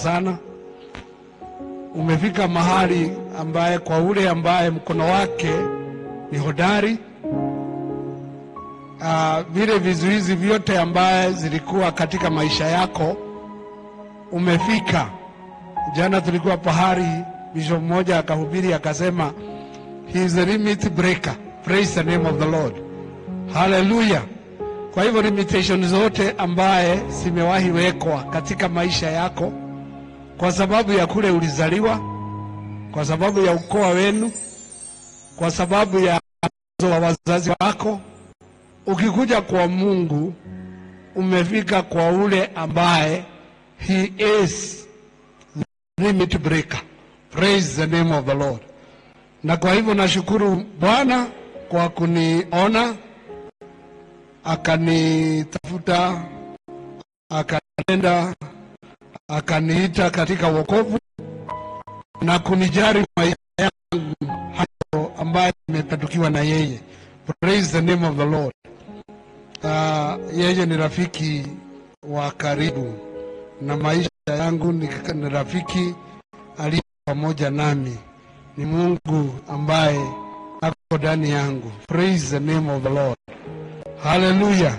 sana. Umefika mahali ambaye kwa ule ambaye mkono wake ni hodari, vile vizuizi vyote ambaye zilikuwa katika maisha yako umefika. Jana tulikuwa pahari, bishop mmoja akahubiri akasema he is a limit breaker. Praise the name of the Lord. Hallelujah. Kwa hivyo limitation zote ambaye zimewahi wekwa katika maisha yako kwa sababu ya kule ulizaliwa, kwa sababu ya ukoo wenu, kwa sababu ya wazazi wako, ukikuja kwa Mungu umefika kwa ule ambaye he is limit breaker. Praise the name of the Lord. Na kwa hivyo nashukuru Bwana kwa kuniona, akanitafuta, akaenda, akaniita katika wokovu na kunijari maisha yangu hayo ambayo nimepatukiwa na yeye. Praise the name of the Lord. Yeye ni rafiki wa karibu na maisha yangu, ni rafiki aliye pamoja nami, ni Mungu ambaye ako ndani yangu. Praise the name of the Lord. Hallelujah.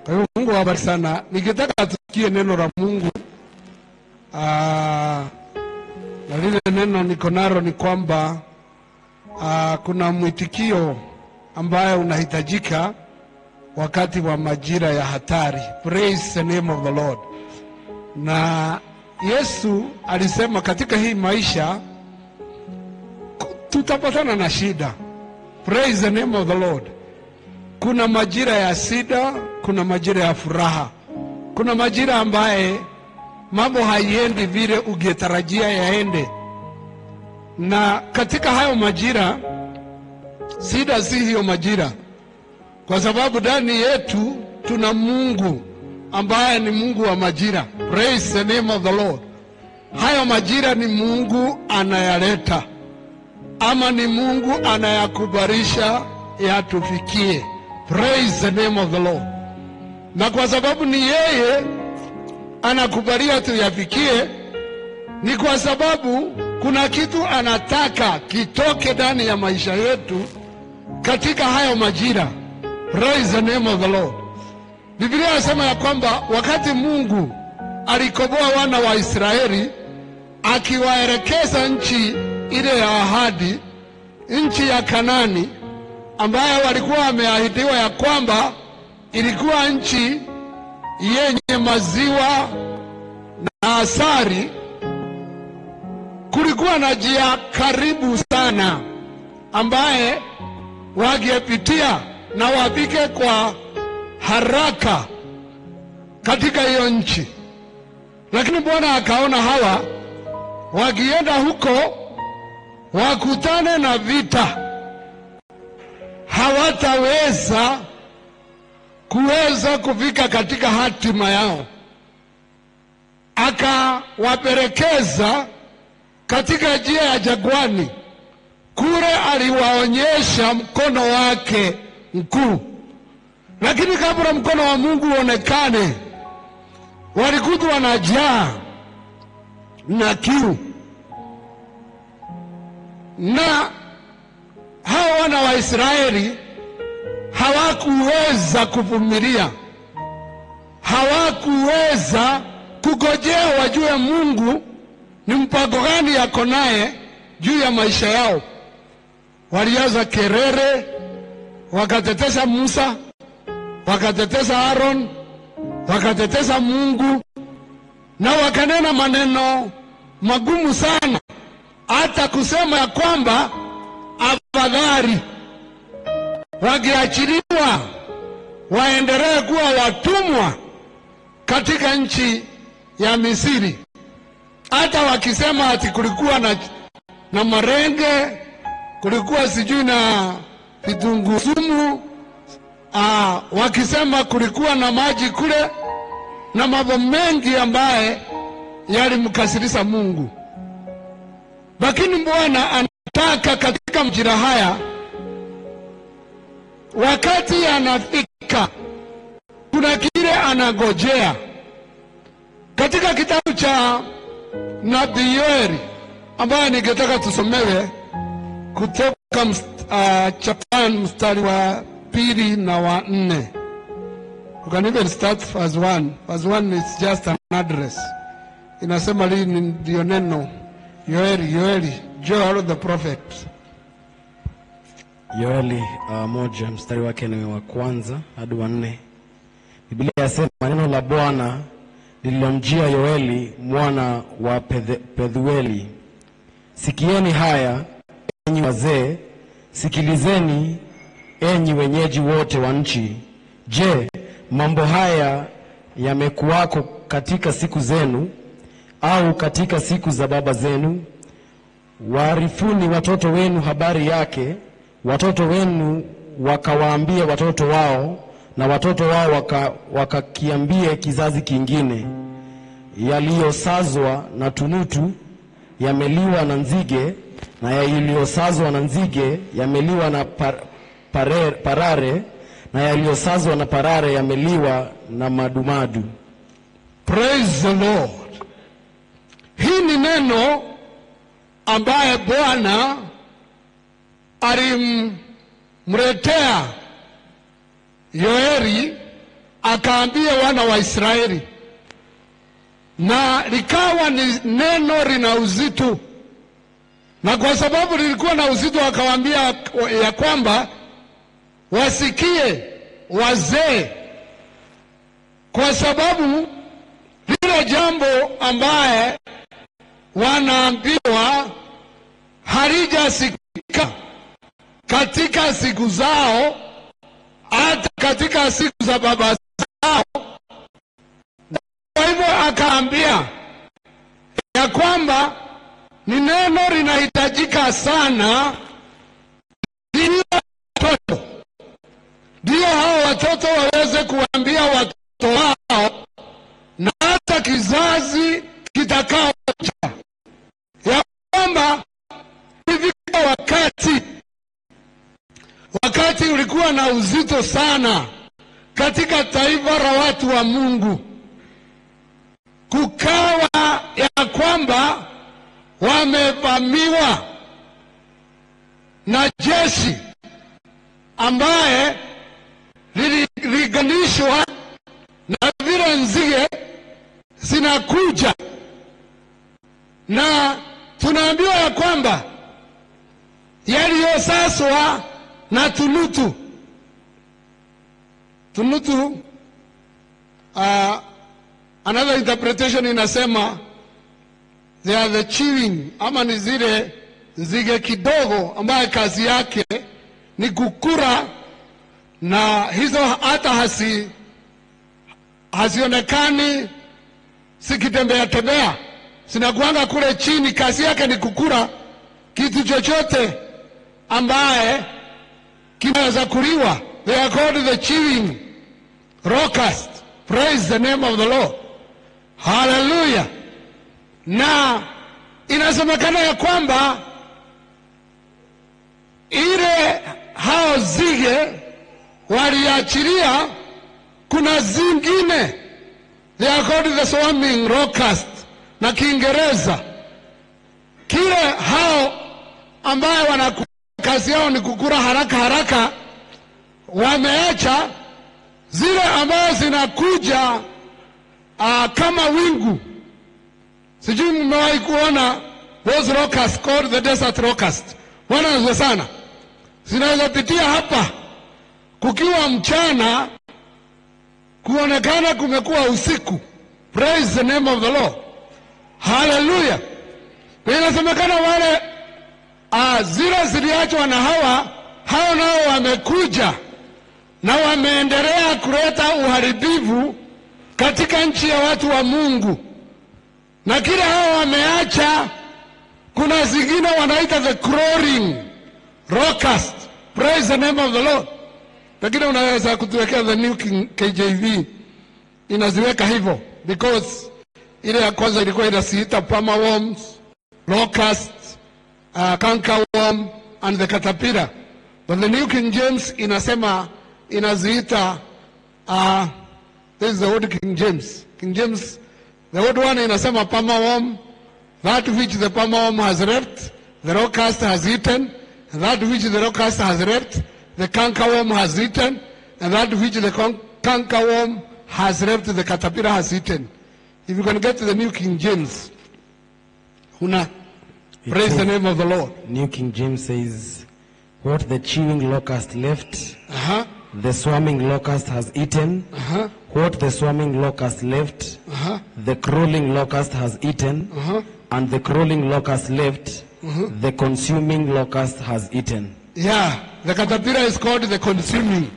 Kwa hiyo Mungu awabariki sana. Nikitaka tusikie neno la Mungu, na lile neno niko nalo ni kwamba kuna mwitikio ambayo unahitajika wakati wa majira ya hatari. Praise the name of the Lord. Na Yesu alisema katika hii maisha tutapatana na shida. Praise the name of the Lord. Kuna majira ya shida, kuna majira ya furaha, kuna majira ambaye mambo haiendi vile ungetarajia yaende. Na katika hayo majira, shida si hiyo majira, kwa sababu ndani yetu tuna Mungu ambaye ni Mungu wa majira. Praise the name of the Lord. Hayo majira ni Mungu anayaleta, ama ni Mungu anayakubarisha yatufikie. Praise the name of the Lord. Na kwa sababu ni yeye anakubalia tuyafikie, ni kwa sababu kuna kitu anataka kitoke ndani ya maisha yetu katika hayo majira. Praise the name of the Lord. Biblia inasema ya kwamba wakati Mungu alikoboa wana wa Israeli akiwaelekeza nchi ile ya ahadi, nchi ya Kanani, ambayo walikuwa wameahidiwa ya kwamba ilikuwa nchi yenye maziwa na asali, kulikuwa na njia karibu sana ambaye wangepitia na wafike kwa haraka katika hiyo nchi. Lakini Bwana akaona hawa wakienda huko wakutane na vita, hawataweza kufika katika hatima yao. Akawapelekeza katika njia ya jangwani. Kule aliwaonyesha mkono wake mkuu, lakini kabla mkono wa Mungu uonekane, walikutwa na njaa na kiu. Na hao wana wa Israeli hawakuweza kuvumilia, hawakuweza kugojea wajue Mungu ni mpango gani yako naye juu ya maisha yao. Walianza kerere, wakatetesa Musa, wakatetesa Aaron, wakatetesa Mungu, na wakanena maneno magumu sana, hata kusema ya kwamba afadhali wangeachiliwa waendelee kuwa watumwa katika nchi ya Misri. Hata wakisema ati kulikuwa na marenge, kulikuwa sijui na vitunguu sumu, wakisema kulikuwa na maji kule, na mambo mengi ambaye yalimkasirisha Mungu. Lakini Bwana anataka katika majira haya, wakati anafika, kuna kile anagojea. Katika kitabu cha nabii Yoeli ambaye ningetaka tusomewe kutoka chapter mstari wa 2 na wa 4. You can even start verse 1. Verse 1 is just an address. Inasema lini ndio neno Yoeli, Joel the prophet. Yoeli 1 mstari wake ni wa 1 hadi wa 4. Biblia inasema, neno la Bwana lililomjia Yoeli mwana wa Pethueli. Sikieni haya enyi wazee, sikilizeni enyi wenyeji wote wa nchi. Je, mambo haya yamekuwako katika siku zenu au katika siku za baba zenu? Waarifuni watoto wenu habari yake, watoto wenu wakawaambie watoto wao, na watoto wao wakakiambie kizazi kingine. Yaliyosazwa na tunutu yameliwa na nzige, na yaliyosazwa na nzige yameliwa na parare, na yaliyosazwa na parare yameliwa na madumadu. Praise the Lord. Hii ni neno ambaye Bwana alimletea Yoeli akaambia wana wa Israeli, na likawa ni neno lina uzito, na kwa sababu lilikuwa na uzito akawaambia ya kwamba wasikie wazee, kwa sababu lile jambo ambaye wanaambiwa halijasikika katika siku zao, hata katika siku za baba zao. Kwa hivyo akaambia ya kwamba ni neno linahitajika sana, ndio hao watoto waweze kuambia watoto wao na hata kizazi kitakaokuja, ya kwamba ilifika wakati ulikuwa na uzito sana katika taifa la watu wa Mungu, kukawa ya kwamba wamevamiwa na jeshi ambaye liliganishwa na vile nzige zinakuja, na tunaambiwa ya kwamba yaliyosaswa na tunutu another interpretation inasema they are the chewing, ama ni zile nzige kidogo ambaye kazi yake ni kukura, na hizo hata hazionekani sikitembea, sinakuanga kule chini, kazi yake ni kukura kitu chochote ambaye kinaweza kuliwa. They are called the chewing locust. Praise the name of the Lord. Hallelujah. Na inasemekana ya kwamba ile hao zige waliachilia, kuna zingine they are called the swarming locust na Kiingereza. Kile hao ambaye kazi yao ni kukura haraka, wameacha zile ambazo zinakuja kama wingu. Sijui mmewahi kuona those locusts called the desert locust. Wana sana zinaweza pitia hapa kukiwa mchana, kuonekana kumekuwa usiku. Praise the name of the Lord. Hallelujah. Inasemekana wale zile ziliachwa na hao nao wamekuja na wameendelea kuleta uharibifu katika nchi ya watu wa Mungu. Na kile hao wameacha, kuna zingine wanaita the crawling locust. Praise the name of the Lord. Pengine unaweza kutuwekea the New KJV inaziweka hivyo, because ile ya kwanza ilikuwa inasiita palmer worms, locusts, cankerworm and the caterpillar. But the New King James inasema inaziita this is the old King James. King James, the old one inasema palmer worm, That which the palmerworm has left, the locust has eaten. And that which the locust has left, the cankerworm has eaten. And that which the cankerworm has left, the caterpillar has eaten. If you can get to the New King James, praise the name of the Lord. New King James says, what the chewing locust left, the swarming locust has eaten. What the swarming locust left, the crawling locust has eaten. And the crawling locust left, the consuming locust has eaten. Yeah, the caterpillar is called the consuming.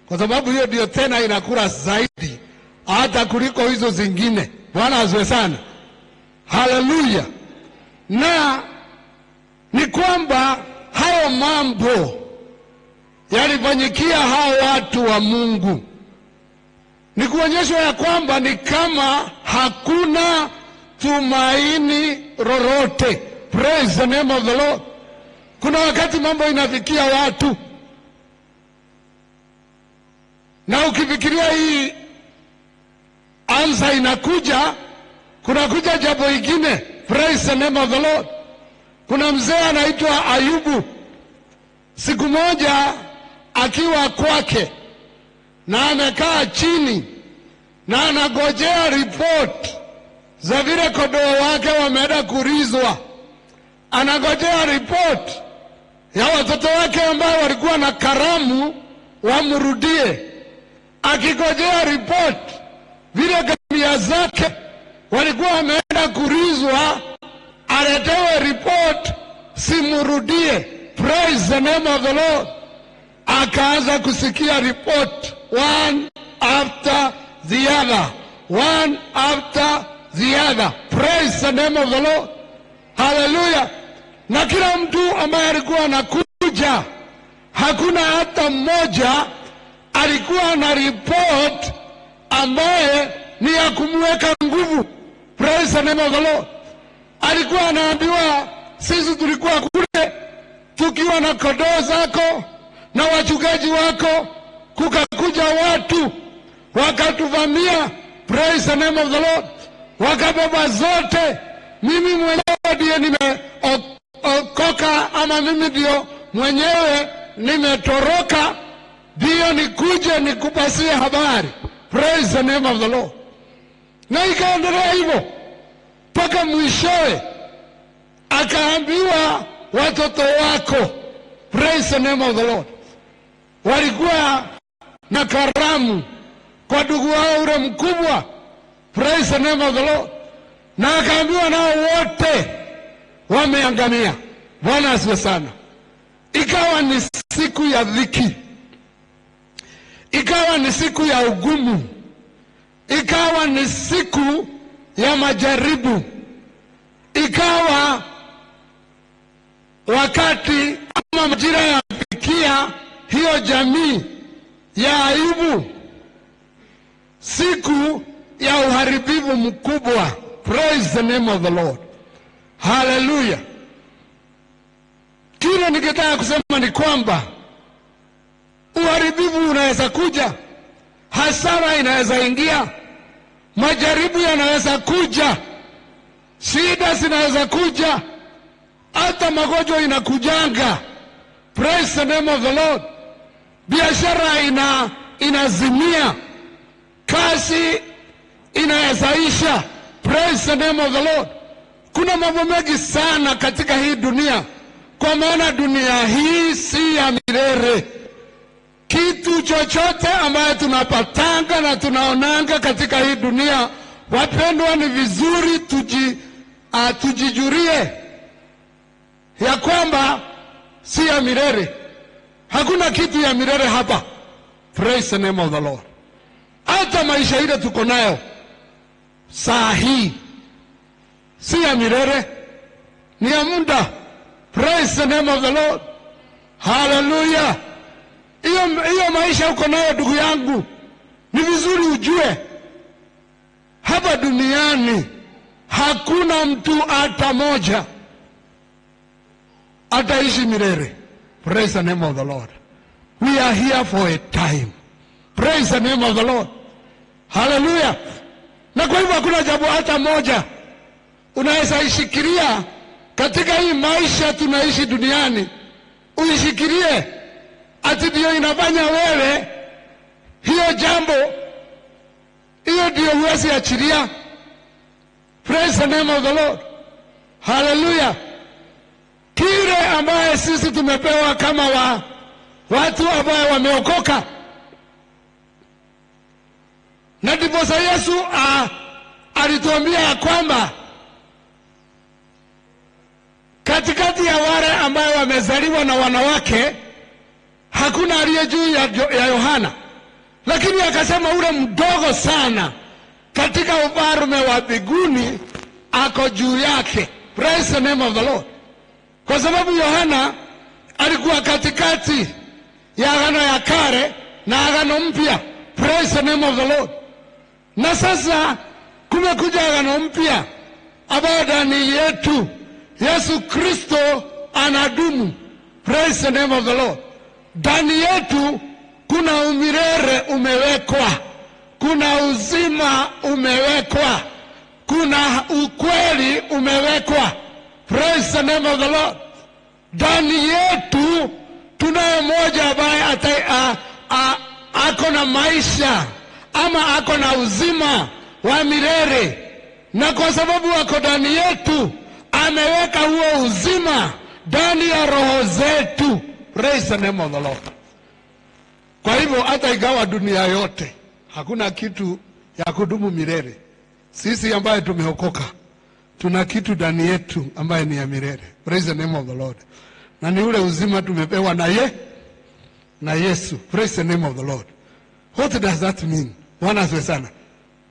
Kwa sababu hiyo ndio tena inakula zaidi hata kuliko hizo zingine. Bwana asifiwe sana. Hallelujah. Na ni kwamba hayo mambo yalifanyikia hao watu wa Mungu. Ni kuonyesha ya kwamba ni kama hakuna tumaini lolote. Praise the name of the Lord. Kuna wakati mambo inafikia watu, na ukifikiria hii ansa inakuja, kunakuja jambo ingine. Praise the name of the Lord. Kuna mzee anaitwa Ayubu. Siku moja akiwa kwake na amekaa chini na anagojea report za vile kondoo wake wameenda kurizwa. Anagojea report ya watoto wake ambao walikuwa na karamu wamrudie. Akigojea report vile ngamia zake walikuwa wameenda kurizwa, aletewe report simurudie. Praise the name of the Lord. Akaanza kusikia report one after the other, one after the other. Praise the name of the Lord. Hallelujah. Na kila mtu ambaye alikuwa anakuja, hakuna hata mmoja alikuwa na report ambaye ni ya kumweka nguvu. Praise the name of the Lord. Alikuwa anaambiwa, sisi tulikuwa kule tukiwa na kondoo zako na wachungaji wako, kukakuja watu wakatuvamia. Praise the name of the Lord. Wakabeba zote. Mimi mwenyewe ndiye nimeokoka, ama mimi ndio mwenyewe nimetoroka, ndio nikuje nikupasie habari. Praise the name of the Lord. Na ikaendelea hivyo mpaka mwishowe akaambiwa watoto wako, praise the name of the Lord, walikuwa na karamu kwa ndugu wao ule mkubwa. Praise the name of the Lord. Na akaambiwa nao wote wameangamia. Bwana asifiwe sana. Ikawa ni siku ya dhiki, ikawa ni siku ya ugumu, ikawa ni siku ya majaribu, ikawa wakati ama majira ya kufikia hiyo jamii ya Ayubu, siku ya uharibifu mkubwa. Praise the name of the Lord. Hallelujah. Kile ningetaka kusema ni kwamba uharibifu unaweza kuja, hasara inaweza ingia, majaribu yanaweza kuja, shida zinaweza kuja, hata magonjwa inakujanga. Praise the name of the Lord. Biashara inazimia, kazi inawezaisha. Praise the name of the Lord. Kuna mambo mengi sana katika hii dunia, kwa maana dunia hii si ya milele. Kitu chochote ambaye tunapatanga na tunaonanga katika hii dunia, wapendwa, ni vizuri tujijurie ya kwamba si ya milele. Hakuna kitu ya milele hapa. Praise the name of the Lord. Hata maisha ile tuko nayo saa hii si ya milele, ni ya muda. Praise the name of the Lord. Hallelujah. Hiyo maisha uko nayo ndugu yangu, ni vizuri ujue hapa duniani hakuna mtu hata moja ataishi milele. Praise the name of the Lord. We are here for a time. Praise the name of the Lord. Hallelujah. Na kwa hivyo hakuna jambo hata moja unaweza ishikilia katika hii maisha tunaishi duniani, uishikilie ati ndio inafanya wewe hiyo jambo, hiyo ndio huwezi achilia. Praise the name of the Lord. Hallelujah. Kile ambaye sisi tumepewa kama watu ambao wameokoka, na ndiposa Yesu alituambia kwamba katikati ya wale ambao wamezaliwa na wanawake hakuna aliye juu ya Yohana, lakini akasema ule mdogo sana katika ufalme wa mbinguni ako juu yake. Praise the name of the Lord. Kwa sababu Yohana alikuwa katikati ya agano ya kale na agano mpya. Praise the name of the Lord. Na sasa kumekuja agano mpya ambayo ndani yetu Yesu Kristo anadumu. Praise the name of the Lord. Ndani yetu kuna umilele umewekwa, kuna uzima umewekwa, kuna ukweli umewekwa. Praise the name of the Lord. Ndani yetu tunaye mmoja ambaye ako na maisha ama ako na uzima wa milele, na kwa sababu ako ndani yetu ameweka huo uzima ndani ya roho zetu. Praise the name of the Lord. Kwa hivyo hata igawa dunia yote hakuna kitu ya kudumu milele, sisi ambaye tumeokoka tuna kitu ndani yetu ambaye ni ya milele. Praise the name of the Lord. Na ni ule uzima tumepewa na Yesu. Praise the name of the Lord. What does that mean? Bwana sana.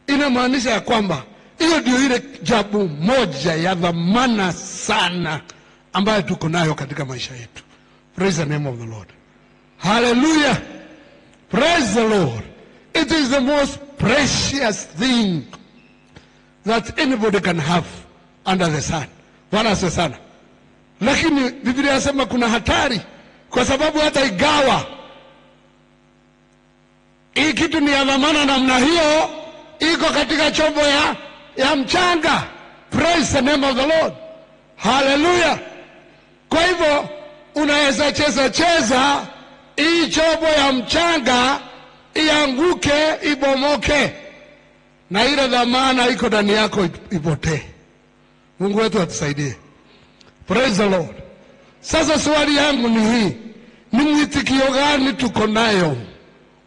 Inamaanisha ya kwamba hiyo ndio ile jambo moja ya dhamana sana ambayo tuko nayo katika maisha yetu. Praise the name of the Lord. Hallelujah. Praise the Lord. It is the most precious thing that anybody can have under the sun. Bwana sana. Lakini Biblia inasema kuna hatari, kwa sababu hata igawa hii kitu ni ya dhamana namna hiyo, iko katika chombo ya mchanga. Praise the name of the Lord. Hallelujah. Kwa hivyo unaweza cheza hii chombo ya mchanga ianguke, ibomoke, na ile dhamana iko ndani yako ipotee. Mungu wetu atusaidie. Praise the Lord. Sasa swali yangu ni hii, ni mwitikio gani tuko nayo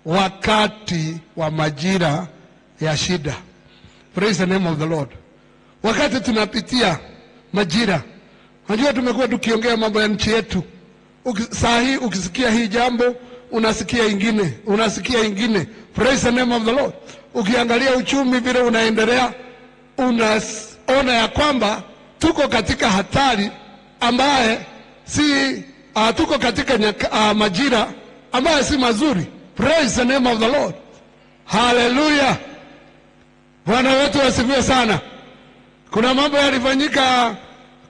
wakati wa majira ya shida? Praise the name of the Lord. Wakati tunapitia majira, unajua tumekuwa tukiongea mambo ya nchi yetu. Saa hii ukisikia hii jambo unasikia ingine, unasikia ingine. Praise the name of the Lord. Ukiangalia uchumi vile unaendelea, unaona ya kwamba tuko katika hatari ambaye tuko katika majira ambaye si mazuri. Praise the name of the Lord. Hallelujah. Bwana wetu asifiwe sana. Kuna mambo yalifanyika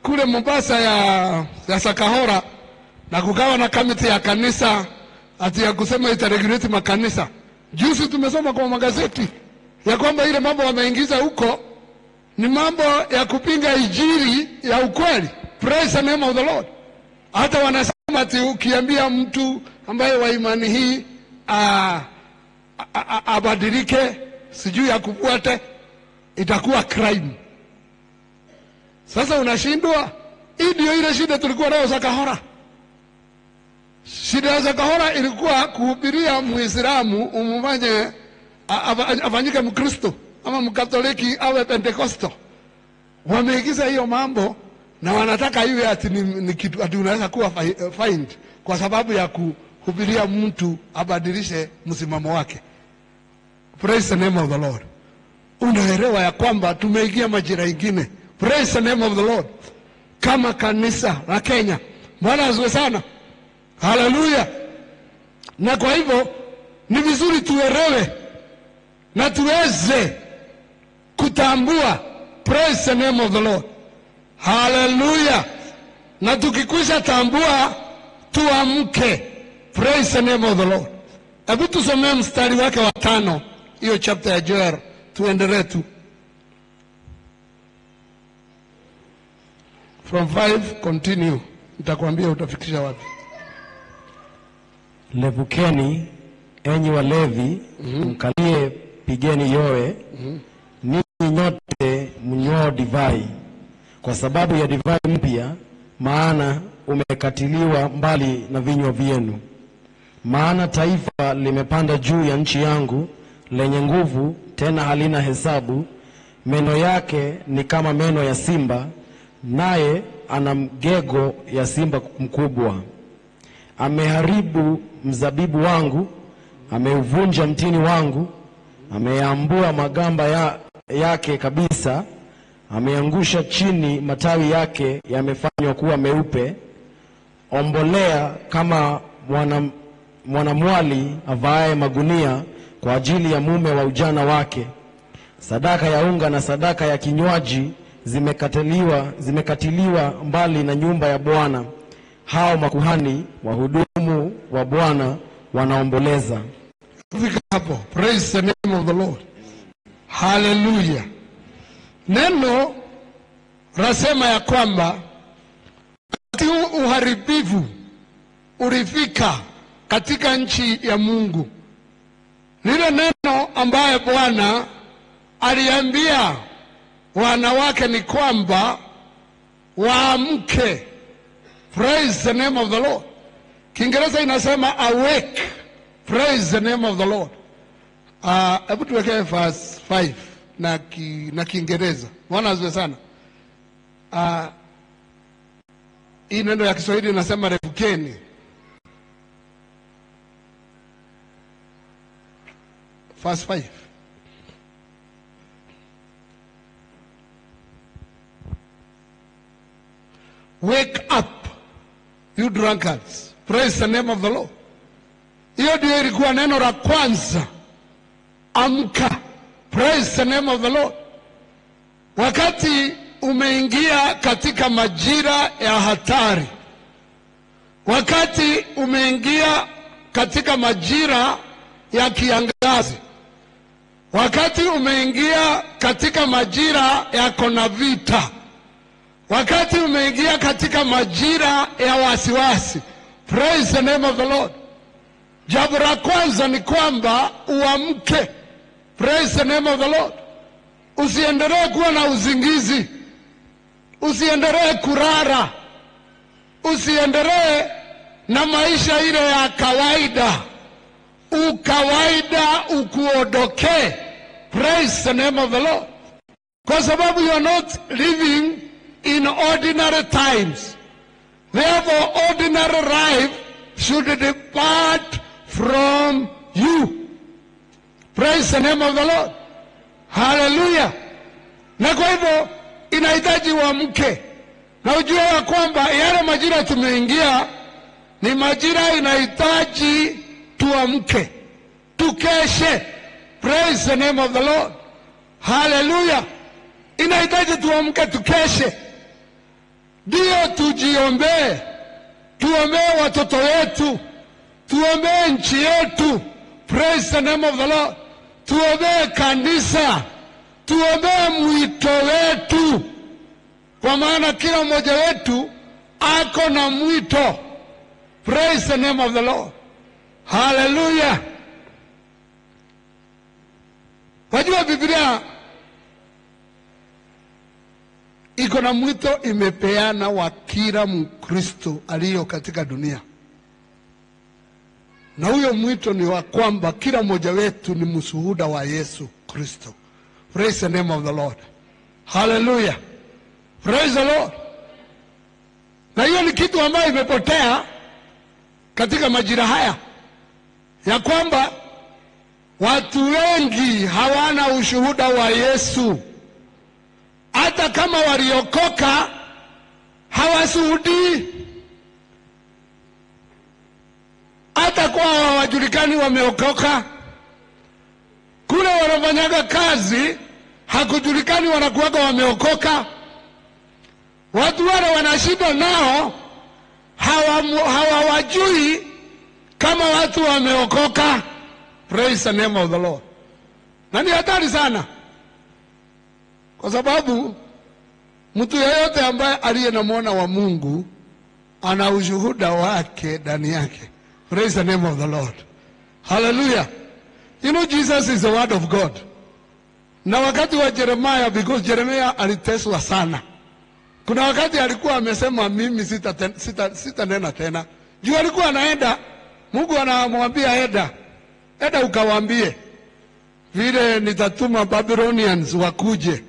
kule Mombasa ya Sakahora, na kukawa na kamiti ya kanisa ati ya kusema itaregulate makanisa. Juzi tumesoma kwa magazeti ya kwamba ile mambo wameingiza huko ni mambo ya kupinga injili ya ukweli. Praise the name of the Lord. Hata wanasema ati ukiambia mtu ambaye wa imani hii abadilike, sijui akufuate, itakuwa crime. Sasa unashindwa. Hii ndio ile shida tulikuwa nayo Sakahora. Shida ya Sakahora ilikuwa kuhubiria Muislamu umufanye afanyike Mkristo ama Mkatoliki awe Pentekosto. Wameigiza hiyo mambo na wanataka iwe ati ni kitu ati unaweza kuwa fined kwa sababu ya kuhubiria mtu abadilishe msimamo wake. Praise the name of the Lord. Unaelewa ya kwamba tumeingia majira ingine. Praise the name of the Lord. Kama kanisa la Kenya. Bwana asifiwe sana. Hallelujah. Na kwa hivyo ni vizuri tuelewe na tuweze kutambua. Praise the name of the Lord. Hallelujah. Na tukikwisha tambua tuamke. Praise the name of the Lord. Hebu tusomee mstari wake wa 5, hiyo chapter ya Joel, tuendelee tu. From 5 continue. Nitakwambia utafikisha wapi. Levukeni enyi walevi, mkalie, pigeni yowe, ninyi nyote mnywao divai, kwa sababu ya divai mpya, maana umekatiliwa mbali na vinywa vyenu. Maana taifa limepanda juu ya nchi yangu, lenye nguvu, tena halina hesabu. Meno yake ni kama meno ya simba, naye ana mgego ya simba mkubwa. Ameharibu mzabibu wangu, ameuvunja mtini wangu, ameambua magamba yake kabisa, ameangusha chini matawi yake, yamefanywa kuwa meupe. Ombolea kama mwanamwali avaaye magunia kwa ajili ya mume wa ujana wake. Sadaka ya unga na sadaka ya kinywaji zimekatiliwa mbali na nyumba ya Bwana. Hao makuhani wahudumu wa Bwana wanaomboleza. Fika hapo. Praise the name of the Lord. Hallelujah. Neno rasema ya kwamba wakati uharibifu ulifika katika nchi ya Mungu, lile neno ambaye Bwana aliambia wanawake ni kwamba waamke. Praise the name of the Lord. Kiingereza inasema awake. Praise the name of the Lord. Hebu tuwekee verse 5 na Kiingereza. Bwana asifiwe sana. Hii neno ya Kiswahili inasema levukeni. Verse 5. Wake up, you drunkards. Praise the name of the Lord. Hiyo ndio ilikuwa neno la kwanza. Amka. Praise the name of the Lord. Wakati umeingia katika majira ya hatari, wakati umeingia katika majira ya kiangazi, wakati umeingia katika majira ya kona vita, wakati umeingia katika majira ya wasiwasi. Praise the name of the Lord. Jambo la kwanza ni kwamba uamke. Praise the name of the Lord. Usiendelee kuwa na uzingizi, usiendelee kurara, usiendelee na maisha ile ya kawaida. Ukawaida ukuondoke. Praise the name of the Lord. Kwa sababu you are not living in ordinary times. Therefore, ordinary life should depart from you. Praise the name of the Lord. Hallelujah. Na kwa hivyo inahitaji uamke. Na ujue ya kwamba yale majira tumeingia ni majira inahitaji tuamke, tukeshe. Praise the name of the Lord. Hallelujah. Inahitaji tuamke, tukeshe. Ndio tujiombee, tuombee watoto wetu, tuombee nchi yetu. Praise the name of the Lord. Tuombee kanisa, tuombee mwito wetu, kwa maana kila mmoja wetu ako na mwito. Praise the name of the Lord. Hallelujah. Wajua Biblia iko na mwito imepeana wa kila Mkristo aliyo katika dunia. Na huyo mwito ni wa kwamba kila mmoja wetu ni mshuhuda wa Yesu Kristo. Praise the name of the Lord. Hallelujah. Praise the Lord. Na hiyo ni kitu ambayo imepotea katika majira haya, ya kwamba watu wengi hawana ushuhuda wa Yesu. Hata kama waliokoka hawashuhudii. Hata kwa hawajulikani wameokoka. Kule wanafanyaga kazi hakujulikani wanakuwaga wameokoka. Watu wale wanashida nao hawawajui kama watu wameokoka. Praise the name of the Lord. Na ni hatari sana, kwa sababu Mtu yeyote ambaye aliye na mwana wa Mungu ana ushuhuda wake ndani yake. Praise the name of the Lord. Hallelujah. You know, Jesus is the word of God. Na wakati wa Jeremiah, because Jeremiah aliteswa sana, kuna wakati alikuwa amesema mimi sita nena tena. Juu alikuwa anaenda, Mungu anamwambia enda ukawaambie vile nitatuma Babylonians wakuje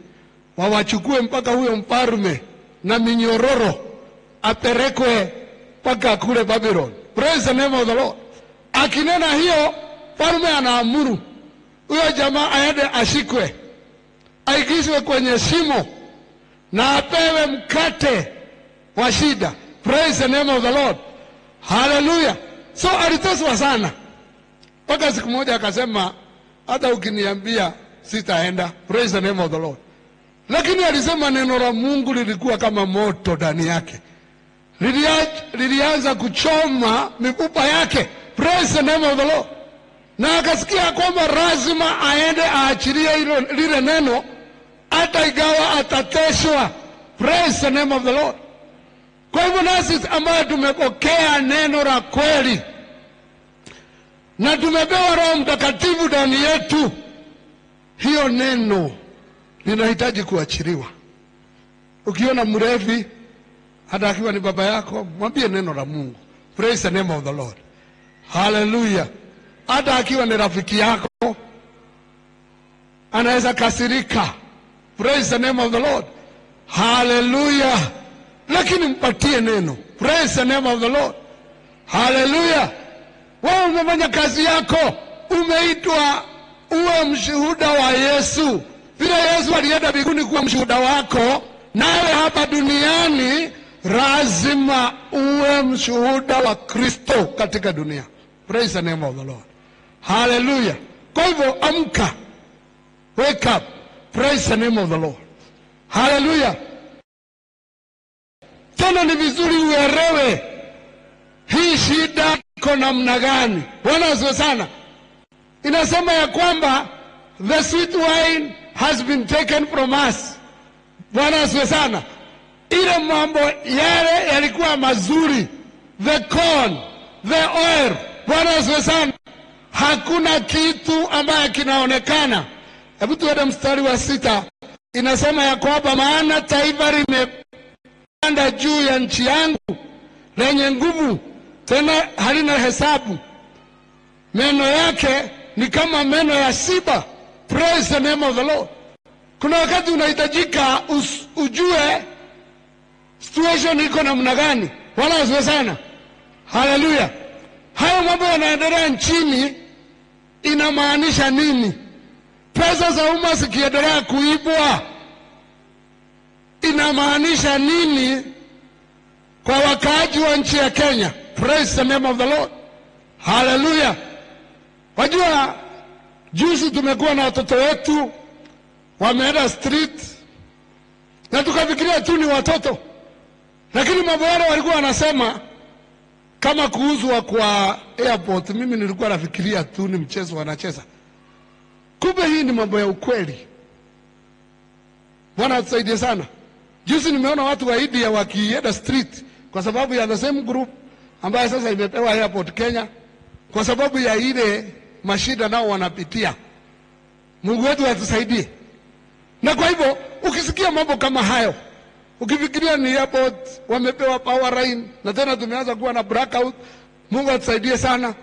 wawachukue mpaka huyo mfalme na minyororo aperekwe mpaka kule Babylon. Praise the name of the Lord. Akinena hiyo, mfalme anaamuru huyo jamaa aende ashikwe, aikishwe kwenye shimo na apewe mkate wa shida. Praise the name of the Lord. Hallelujah. So aliteswa sana, mpaka siku moja akasema hata ukiniambia sitaenda. Praise the name of the Lord. Lakini alisema neno la Mungu lilikuwa kama moto ndani yake, lilianza kuchoma mifupa yake. Praise the name of the Lord. Na akasikia kwamba lazima aende aachilie lile neno, hata igawa atateswa. Praise the name of the Lord. Kwa hivyo nasi ambayo tumepokea neno la kweli na tumepewa Roho Mtakatifu ndani yetu, hiyo neno linahitaji kuachiliwa. Ukiona mrevi, hata akiwa ni baba yako, mwambie neno la Mungu. Praise the name of the Lord. Hallelujah. Hata akiwa ni rafiki yako, anaweza kasirika. Praise the name of the Lord. Hallelujah. Lakini mpatie neno. Praise the name of the Lord. Hallelujah. Wewe umefanya kazi yako, umeitwa uwe mshuhuda wa Yesu. Vile Yesu alienda mbinguni kuwa mshuhuda wako, nawe hapa duniani lazima uwe mshuhuda wa Kristo katika dunia. Praise the name of the Lord. Hallelujah. Kwa hivyo amka. Wake up. Praise the name of the Lord. Hallelujah. Tena ni vizuri uelewe hii shida iko namna gani. Bwana asifiwe sana. Inasema ya kwamba the sweet wine has been taken from us. Bwana asifiwe sana. Ile mambo yale yalikuwa mazuri, the corn, the oil. Bwana asifiwe sana. Hakuna kitu ambaye kinaonekana. Hebu tuende mstari wa 6. Inasema ya kwamba maana taifa limepanda juu ya nchi yangu lenye nguvu, tena halina hesabu. Meno yake ni kama meno ya simba. Praise the name of the Lord. Kuna wakati unahitajika ujue situation iko namna gani. Wala asiwe sana. Hallelujah. Hayo mambo yanaendelea nchini inamaanisha nini? Pesa za umma zikiendelea kuibwa inamaanisha nini kwa wakaaji wa nchi ya Kenya? Praise the name of the Lord. Hallelujah. Wajua, juzi tumekuwa na watoto wetu wameenda street na tukafikiria tu ni watoto, lakini mambo yale walikuwa wanasema kama kuuzwa kwa airport. Mimi nilikuwa nafikiria tu ni mchezo wanacheza, kumbe hii ni mambo ya ukweli. Bwana atusaidie sana. Juzi nimeona watu wa India wakienda street kwa sababu ya the same group ambayo sasa imepewa airport Kenya, kwa sababu ya ile mashida nao wanapitia. Mungu wetu atusaidie. Na kwa hivyo ukisikia mambo kama hayo, ukifikiria ni airport wamepewa power line na tena tumeanza kuwa na blackout, Mungu atusaidie sana.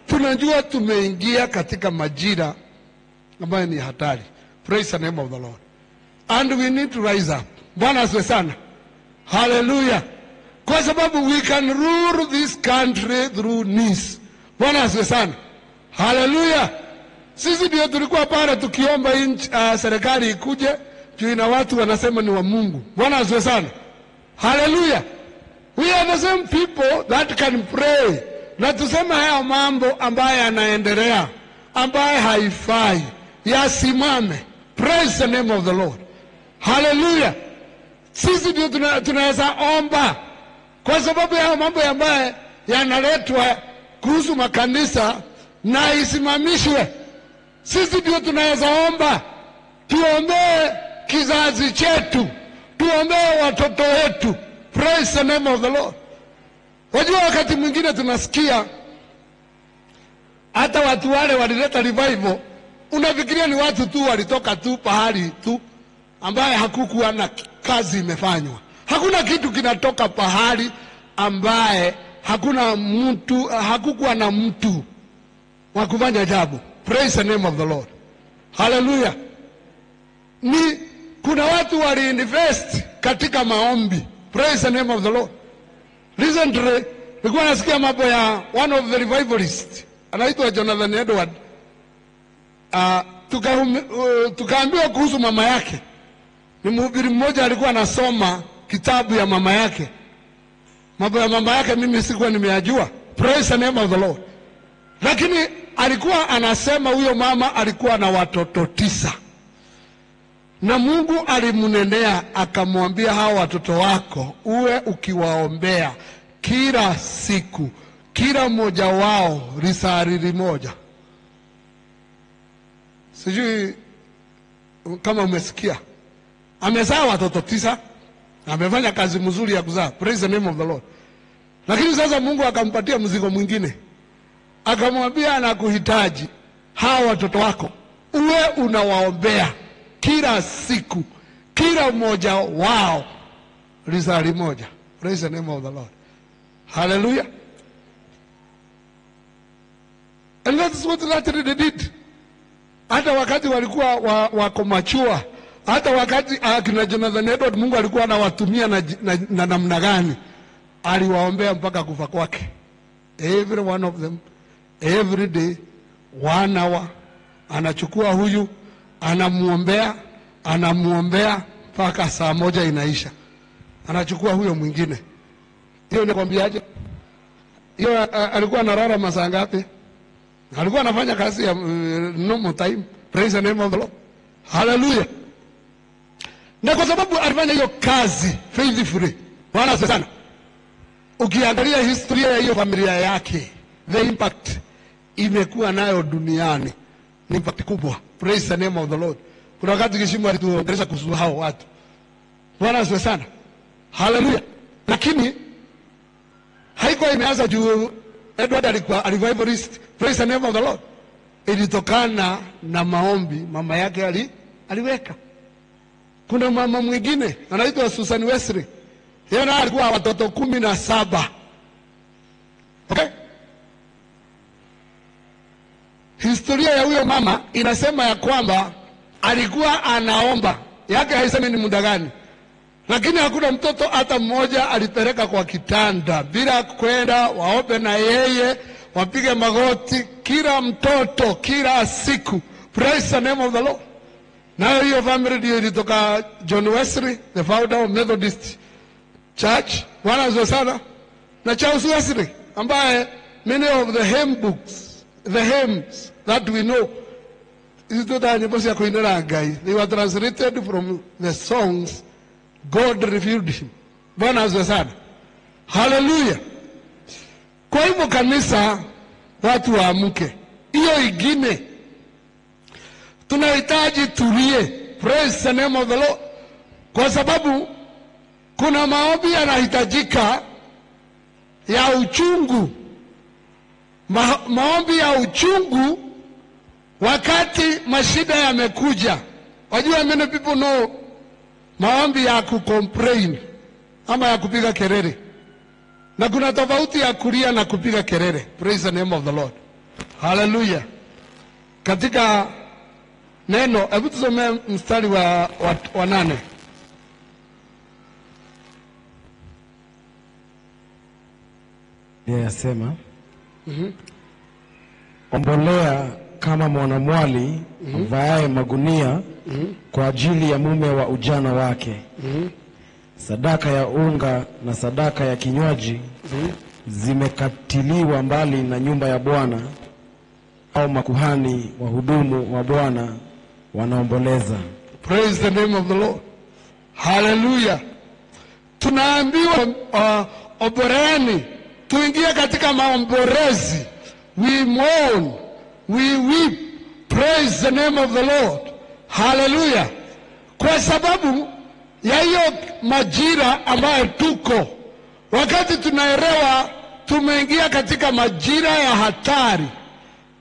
Tunajua tumeingia katika majira ambayo ni hatari. Praise the name of the Lord. And we need to rise up. Bwana asifiwe sana. Hallelujah. Kwa sababu we can rule this country through knees. Bwana asifiwe sana. Hallelujah. Sisi ndio tulikuwa pale tukiomba serikali ikuje, juu ina watu wanasema ni wa Mungu. Bwana asifiwe sana. Hallelujah. We are the same people that can pray. Na tuseme haya mambo ambaye yanaendelea, ambaye haifai, yasimame. Praise the name of the Lord. Hallelujah. Sisi ndio tunaweza omba kwa sababu ya mambo ambaye yanaletwa kuhusu makanisa na isimamishwe. Sisi ndio tunaweza omba, tuombee kizazi chetu. tuombee watoto wetu. Praise the name of the Lord. Wajua wakati mwingine tunasikia hata watu wale walileta revival, unafikiria ni watu tu walitoka tu pahali tu ambaye hakukuwa na kazi imefanywa. Hakuna kitu kinatoka pahali ambaye hakukuwa na mtu wa kufanya jambo. Praise the name of the Lord. Hallelujah. Kuna watu waliinvest katika maombi. Praise the name of the Lord. Recently, nilikuwa nasikia mambo ya one of the revivalists, anaitwa Jonathan Edward. Tukaambiwa kuhusu mama yake. Ni mhubiri mmoja alikuwa anasoma kitabu ya mama yake. Mambo ya mama yake mimi sikuwa nimeyajua. Praise the name of the Lord. Lakini alikuwa anasema huyo mama alikuwa na watoto 9. Na Mungu alimnenea akamwambia, hao watoto wako uwe ukiwaombea kila siku, kila mmoja wao risali moja. Sijui kama umesikia. Amezaa watoto 9. Amefanya kazi mzuri ya kuzaa. Praise the name of the Lord. Lakini sasa Mungu akampatia mzigo mwingine. Akamwambia anakuhitaji hao watoto wako uwe unawaombea kila siku, kila mmoja wao risali moja. Praise the name of the Lord. Hallelujah. And that's what they did. Hata wakati walikuwa wako machua, hata wakati kina Jonathan Edward Mungu alikuwa anawatumia na namna gani, aliwaombea mpaka kufa kwake. Every one of them, every day, 1 hour, anachukua huyu, anamuombea mpaka saa moja inaisha. Anachukua huyo mwingine. Hiyo nikwambiaje? Hiyo alikuwa analala masaa ngapi? Alikuwa anafanya kazi ya normal time. Praise the name of the Lord. Hallelujah. Na kwa sababu alifanya hiyo kazi faithfully, Bwana sana, ukiangalia historia ya hiyo familia yake, the impact imekuwa nayo duniani ni impact kubwa. Praise the name of the Lord. Kuna wakati Kishimu alituongelesha kuhusu hao watu. Bwana sana. Hallelujah. Lakini haikuwa imeanza juu Edward alikuwa a revivalist. Praise the name of the Lord. Ilitokana na maombi mama yake aliweka. Kuna mama mwingine anaitwa Susan Wesley. Yeye naye alikuwa watoto 17. Okay? Historia ya huyo mama inasema ya kwamba alikuwa anaomba. Yake haisemi ni muda gani. Lakini hakuna mtoto hata mmoja alipeleka kwa kitanda bila kwenda waombe na yeye, wapige magoti, kila mtoto kila siku. Praise the name of the Lord. Na hiyo family ndio ilitoka John Wesley, the founder of Methodist Church. Bwana sana. Na Charles Wesley ambaye many of the hymn books, the hymns that we know, they were translated from the songs God revealed him. Bwana sana. Hallelujah. Kwa hivyo kanisa, watu waamke. Hiyo ingine tunahitaji tulie. Praise the name of the Lord. Kwa sababu kuna maombi yanahitajika ya uchungu. Maombi ya uchungu wakati mashida yamekuja. Wajua many people know maombi ya kucomplain ama ya kupiga kelele. Na kuna tofauti ya kulia na kupiga kelele. Praise the name of the Lord. Hallelujah. Katika neno, hebu tusome mstari wa 8. Yasema, ombolea kama mwanamwali vaaye magunia kwa ajili ya mume wa ujana wake. Sadaka ya unga na sadaka ya kinywaji zimekatiliwa mbali na nyumba ya Bwana, au makuhani wahudumu wa Bwana wanaomboleza. Praise the name of the Lord. Hallelujah. Tunaambiwa oboreni, tuingie katika maombolezi. We mourn, we weep. Praise the name of the Lord. Hallelujah. Kwa sababu ya hiyo majira ambayo tuko, wakati tunaelewa tumeingia katika majira ya hatari,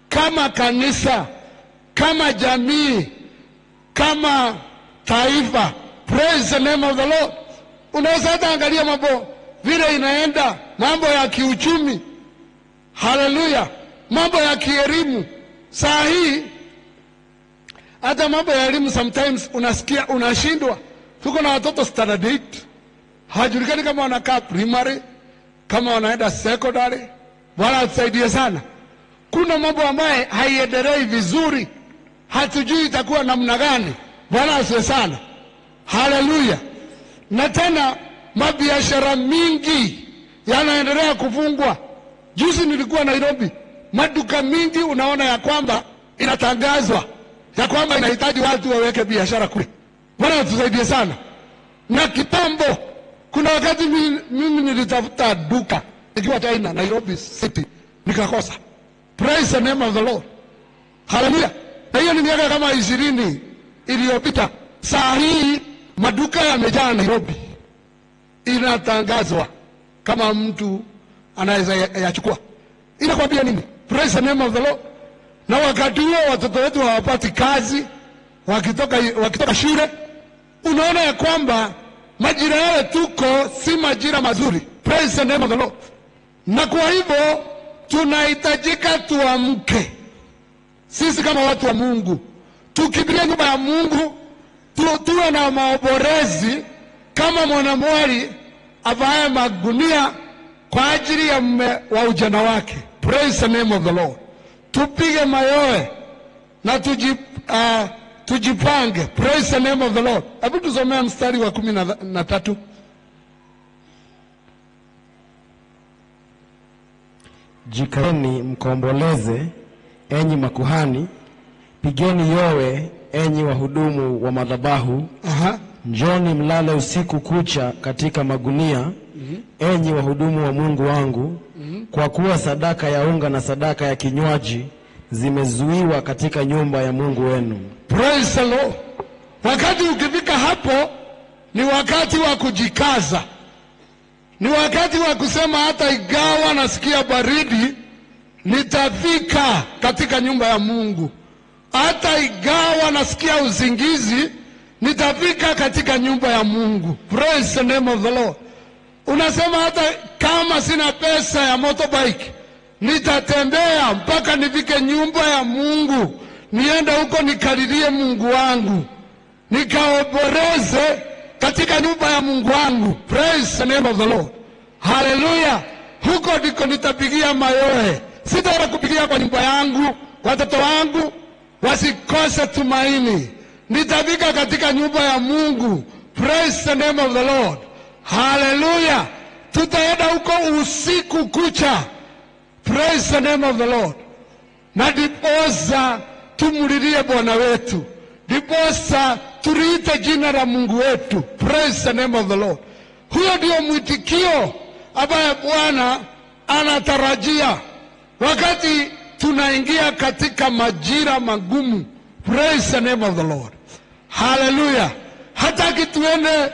kama kanisa, kama jamii, kama taifa. Praise the name of the Lord. Unaweza hata angalia mambo vile inaenda, mambo ya kiuchumi, haleluya, mambo ya kielimu. Saa hii hata mambo ya elimu sometimes unasikia unashindwa. Tuko na watoto standard 8, hajulikani kama wanakaa primary, kama wanaenda secondary. Bwana atusaidie sana. Kuna mambo ambaye haiendelei vizuri, hatujui itakuwa namna gani. Bwana asifiwe sana, haleluya. Na tena mabiashara mingi yanaendelea kufungwa. Juzi nilikuwa Nairobi, maduka mingi unaona ya kwamba inatangazwa ya kwamba inahitaji watu waweke biashara kule. Bwana atusaidie sana. Na kitambo, kuna wakati mimi nilitafuta duka nikiwa tena Nairobi City nikakosa. Praise the name of the Lord, haleluya. Na hiyo ni miaka kama 20 iliyopita. Saa hii maduka yamejaa Nairobi, inatangazwa kama mtu anaweza yachukua. Inakwambia nini? Praise the name of the Lord. Na wakati huo watoto wetu hawapati kazi, wakitoka shule, unaona ya kwamba majira yale tuko si majira mazuri. Praise the name of the Lord. Na kwa hivyo tunahitajika tuamke, sisi kama watu wa Mungu, tukibiria nyumba ya Mungu, tuwe na maoborezi kama mwanamwali avae magunia kwa ajili ya mume wa ujana wake. Praise the name of the Lord. Tupige mayowe na tujipange. Praise the name of the Lord. Hebu tusomea mstari wa 13. Jikaeni mkomboleze, enyi makuhani, pigeni yowe, enyi wahudumu wa madhabahu. Njoni mlale usiku kucha katika magunia, enyi wahudumu wa Mungu wangu, kwa kuwa sadaka ya unga na sadaka ya kinywaji zimezuiwa katika nyumba ya Mungu wenu. Praise the Lord. Wakati ukifika hapo, ni wakati wa kujikaza. Ni wakati wa kusema hata igawa nasikia baridi, nitafika katika nyumba ya Mungu. Hata igawa nasikia usingizi, nitafika katika nyumba ya Mungu. Praise the name of the Lord. Unasema hata kama sina pesa ya motorbike, nitatembea mpaka nifike nyumba ya Mungu. Niende huko nikalilie Mungu wangu, nikaoboreze katika nyumba ya Mungu wangu. Praise the name of the Lord, haleluya. Huko ndiko nitapigia mayowe. Sitaenda kupigia kwa nyumba yangu, watoto wangu wasikose tumaini. Nitafika katika nyumba ya Mungu. Praise the name of the Lord, haleluya. Tutaenda huko usiku kucha. Praise the name of the Lord. Na diposa tumulilie Bwana wetu, diposa tuliite jina la Mungu wetu. Praise the name of the Lord. Huyo ndio mwitikio ambaye Bwana anatarajia wakati tunaingia katika majira magumu. Praise the name of the Lord, haleluya. Hataki tuende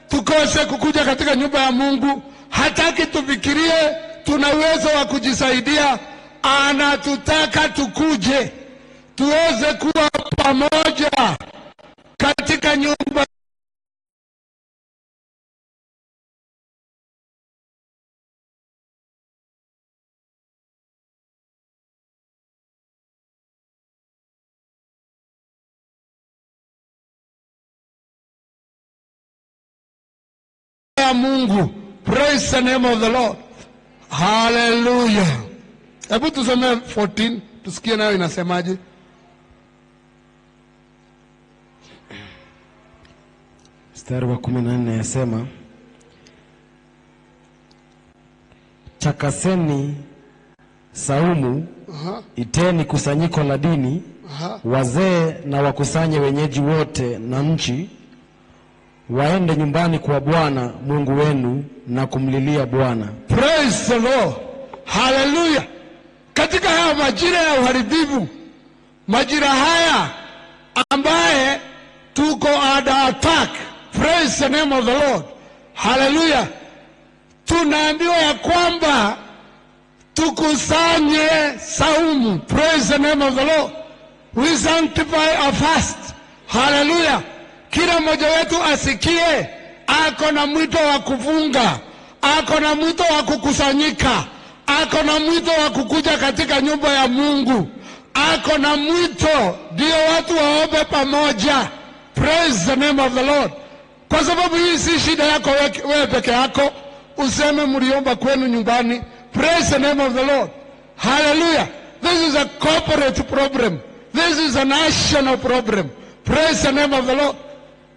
tukose kukuja katika nyumba ya Mungu. Hataki tufikirie tuna uwezo wa kujisaidia. Anatutaka tukuje tuweze kuwa pamoja katika nyumba ya Mungu. Praise the name of the Lord, hallelujah. Hebu tusome 14 tusikie nayo inasemaje. Mstari wa 14 yasema, takaseni saumu, iteni kusanyiko la dini, wazee na wakusanye wenyeji wote na nchi, waende nyumbani kwa Bwana Mungu wenu na kumlilia Bwana. Praise the Lord, hallelujah. Katika haya majira ya uharibifu, majira haya ambaye tuko under attack Praise the name of the Lord. Hallelujah. Tunaambiwa ya kwamba tukusanye saumu. Praise the name of the Lord. We sanctify our fast. Hallelujah. Kila mmoja wetu asikie ako na mwito wa kufunga, ako na mwito wa kukusanyika, ako na mwito wa kukuja katika nyumba ya Mungu, ako na mwito ndio watu waombe pamoja. Praise the name of the Lord. Kwa sababu hii si shida yako wewe peke yako, useme mliomba kwenu nyumbani. Praise the name of the Lord. Hallelujah. This is a corporate problem. This is a national problem. Praise the name of the Lord.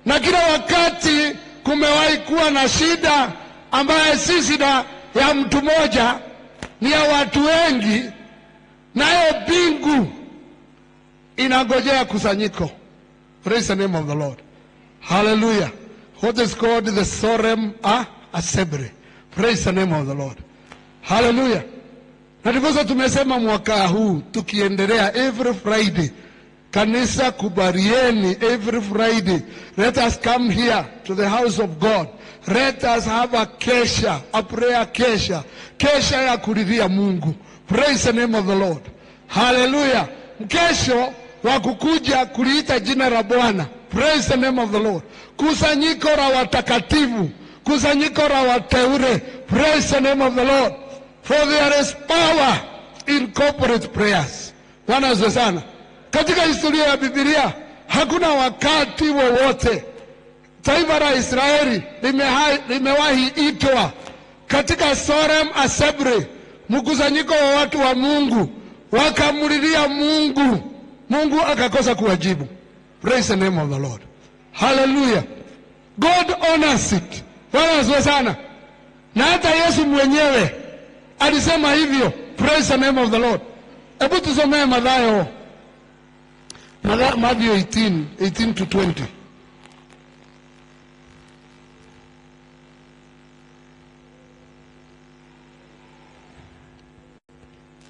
Na kila wakati kumewahi kuwa na shida ambayo si shida ya mtu mmoja, ni ya watu wengi, nayo bingu inangojea kusanyiko. Praise the name of the Lord. Hallelujah. What is called the solemn assembly. Praise the name of the Lord. Hallelujah. Na ndivyo tumesema mwaka huu tukiendelea every Friday. Kanisa kubarieni every Friday. Let us come here to the house of God. Let us have a kesha, a prayer kesha. Kesha ya kuridhia Mungu. Praise the name of the Lord. Hallelujah. Mkesho wa kukuja kuliita jina la Bwana. Praise the name of the Lord. Kusanyiko la watakatifu. Kusanyiko la wateule. Praise the name of the Lord. For there is power in corporate prayers. Bwana asifiwe sana. Katika historia ya Biblia hakuna wakati wowote taifa la Israeli limewahi itwa katika solemn assembly, mkusanyiko wa watu wa Mungu, wakamulilia Mungu, Mungu akakosa kuwajibu. Praise the name of the Lord. Hallelujah. God honors it. Bwana asifiwe sana. Na hata Yesu mwenyewe alisema hivyo. Praise the name of the Lord. Hebu tusomee Mathayo. Matthew 18 to 20.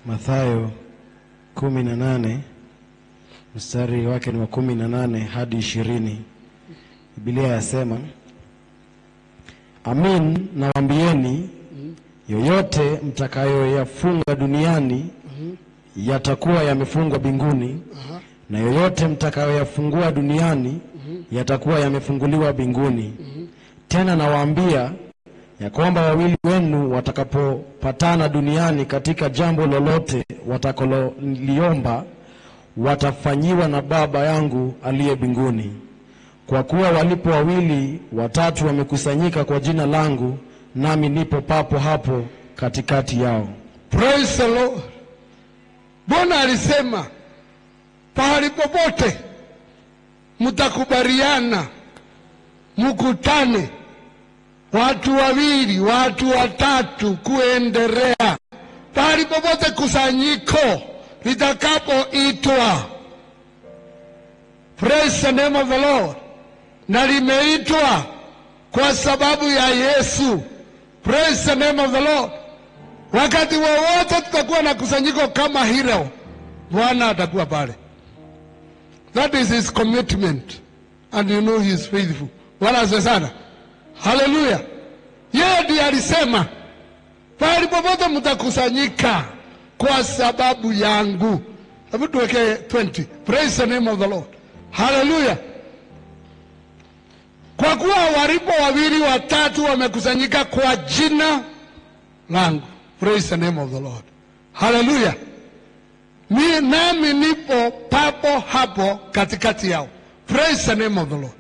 Mathayo 18 mstari wake ni wa 18 hadi 20. Biblia yasema, Amin nawaambieni, yoyote mtakayoyafunga duniani yatakuwa yamefungwa mbinguni, na yoyote mtakayoyafungua duniani yatakuwa yamefunguliwa mbinguni. Tena nawaambia ya kwamba wawili wenu watakapopatana duniani katika jambo lolote watakaloliomba, watafanyiwa na Baba yangu aliye mbinguni. Kwa kuwa walipo wawili watatu wamekusanyika kwa jina langu, nami nipo papo hapo katikati yao. Praise the Lord. Bwana alisema pahali popote mtakubaliana, mkutane, watu wawili, watu watatu kuendelea, pahali popote kusanyiko litakapoitwa. Praise the name of the Lord. Na limeitwa kwa sababu ya Yesu. Praise the name of the Lord. Wakati wowote tutakuwa na kusanyiko kama hilo, Bwana atakuwa pale. That is his commitment, and you know he is faithful. Bwana asifiwe sana. Hallelujah. Yeye ndiye alisema pahali popote mtakusanyika kwa sababu yangu. Hebu tuweke 20. Praise the name of the Lord. Hallelujah. Kwa kuwa walipo wawili watatu wamekusanyika kwa jina langu. Praise the name of the Lord. Hallelujah. Nami nipo papo hapo katikati yao. Praise the name of the Lord.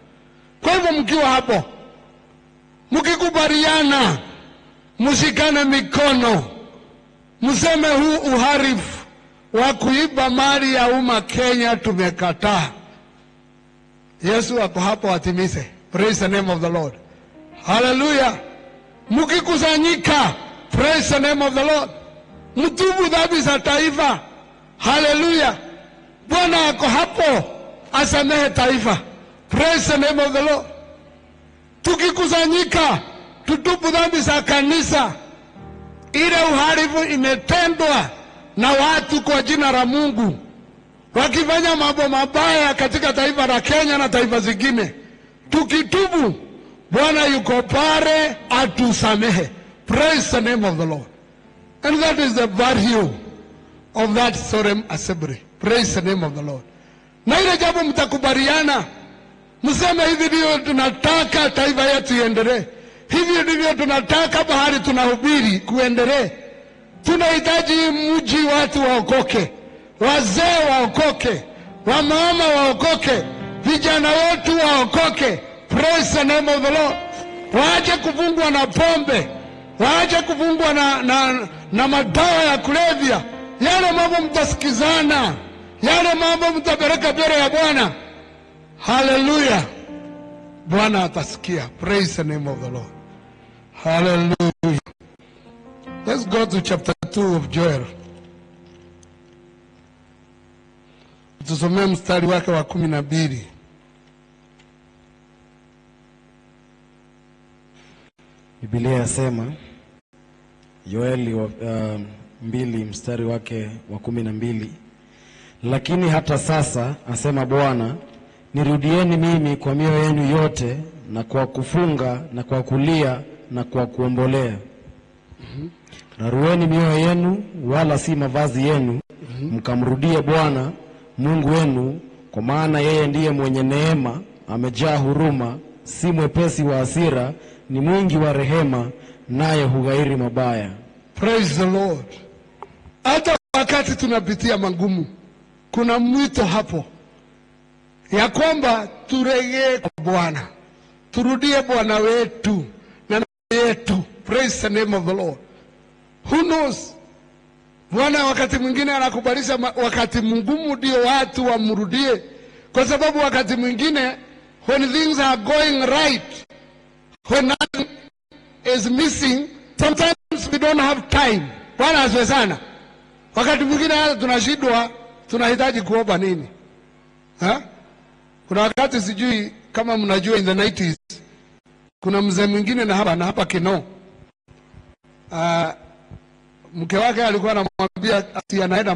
Kwa hivyo mkiwa hapo, mkikubaliana, mshikane mikono, mseme huu uharifu wa kuiba mali ya umma Kenya tumekataa. Yesu ako hapo atimize. Praise the name of the Lord. Hallelujah. Mkikusanyika, praise the name of the Lord, mtubu dhambi za taifa. Hallelujah. Bwana ako hapo asamehe taifa. Praise the name of the Lord. Tukikusanyika tutubu dhambi za kanisa, ile uharifu imetendwa na watu kwa jina la Mungu, wakifanya mambo mabaya katika taifa la Kenya na taifa zingine. Tukitubu, Bwana yuko pale atusamehe. Praise the name of the Lord. And that is the value of that solemn assembly. Praise the name of the Lord. Na ile jambo mtakubaliana, mseme hivi ndio tunataka taifa yetu iendelee. Hivi ndivyo tunataka bahari tunahubiri kuendelee. Tunahitaji mji watu waokoke, wazee waokoke, wamama waokoke, vijana wetu waokoke. Praise the name of the Lord. Waache kufungwa na pombe, waache kufungwa na madawa ya kulevya. Yale mambo mtasikizana, yale mambo mtapeleka mbele ya Bwana. Hallelujah. Bwana atasikia. Praise the name of the Lord. Hallelujah. Let's go to chapter 2 of Joel. Tusomee mstari wake wa 12. Biblia yasema, Yoeli 2 mstari wake wa 12, lakini hata sasa asema Bwana, nirudieni mimi kwa mioyo yenu yote, na kwa kufunga na kwa kulia na kwa kuombolea. Rarueni mioyo yenu wala si mavazi yenu, mkamrudie Bwana Mungu wenu, kwa maana yeye ndiye mwenye neema, amejaa huruma, si mwepesi wa hasira, ni mwingi wa rehema, naye hughairi mabaya. Praise the Lord. Hata wakati tunapitia magumu, kuna mwito hapo ya kwamba turejee kwa Bwana, turudie Bwana wetu na yetu. Praise the name of the Lord. Who knows? Bwana wakati mwingine anakubalisha wakati mgumu ndio watu wamrudie, kwa sababu wakati mwingine when things are going right, when nothing is missing, sometimes we don't have time. Bwana asifiwe sana. Wakati mwingine hata tunashindwa, tunahitaji kuomba nini? Kuna wakati sijui kama mnajua, in the 90s kuna mzee mwingine na hapa Kinoo, mke wake alikuwa anamwambia ati anaenda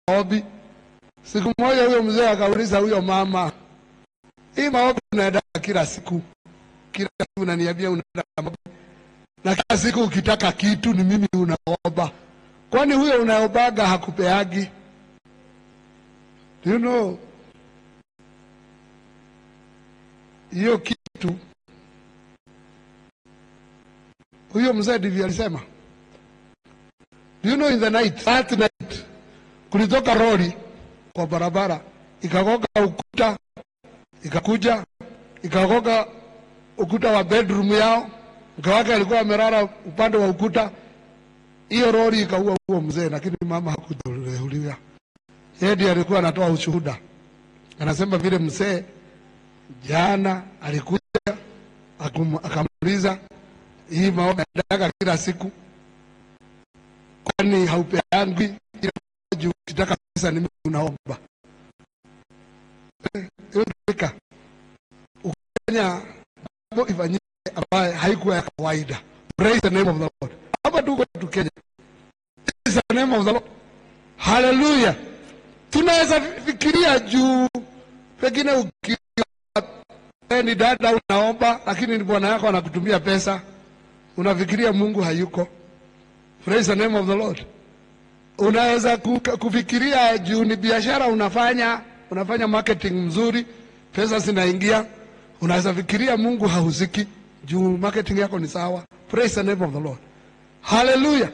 maombi. Siku moja huyo mzee akauliza huyo mama, hii maombi unaenda kila siku unaniambia unaenda maombi, na kila siku ukitaka kitu ni mimi unaomba, kwani huyo unaobaga hakupeagi? Do you know hiyo kitu? Huyo mzee ndivyo alisema. Do you know in the night, that night, kulitoka lori kwa barabara, ikagoga ukuta, ikakuja, ikagoga ukuta wa bedroom yao. Mke wake alikuwa amelala upande wa ukuta. Hiyo lori ikaua huo mzee, lakini mama hakudhuriwa. Yeye ndiye alikuwa anatoa ushuhuda. Anasema vile mzee jana alikuja akamuuliza, hii maombi nataka kila siku, kwani haupeangi kila juu kitaka pesa ni mimi unaomba? Ukifanya mambo ifanyike ambaye haikuwa ya kawaida. Praise the name of the Lord. Hapa tuko Kenya. Praise the name of the Lord. Hallelujah. Tunaweza fikiria juu pengine ukiwa ni dada unaomba, lakini ni bwana yako anakutumia pesa, unafikiria Mungu hayuko. Praise the name of the Lord. Unaweza kufikiria juu ni biashara unafanya marketing mzuri, pesa zinaingia, unaweza fikiria Mungu hahusiki juu marketing yako ni sawa. Praise the name of the Lord. Hallelujah.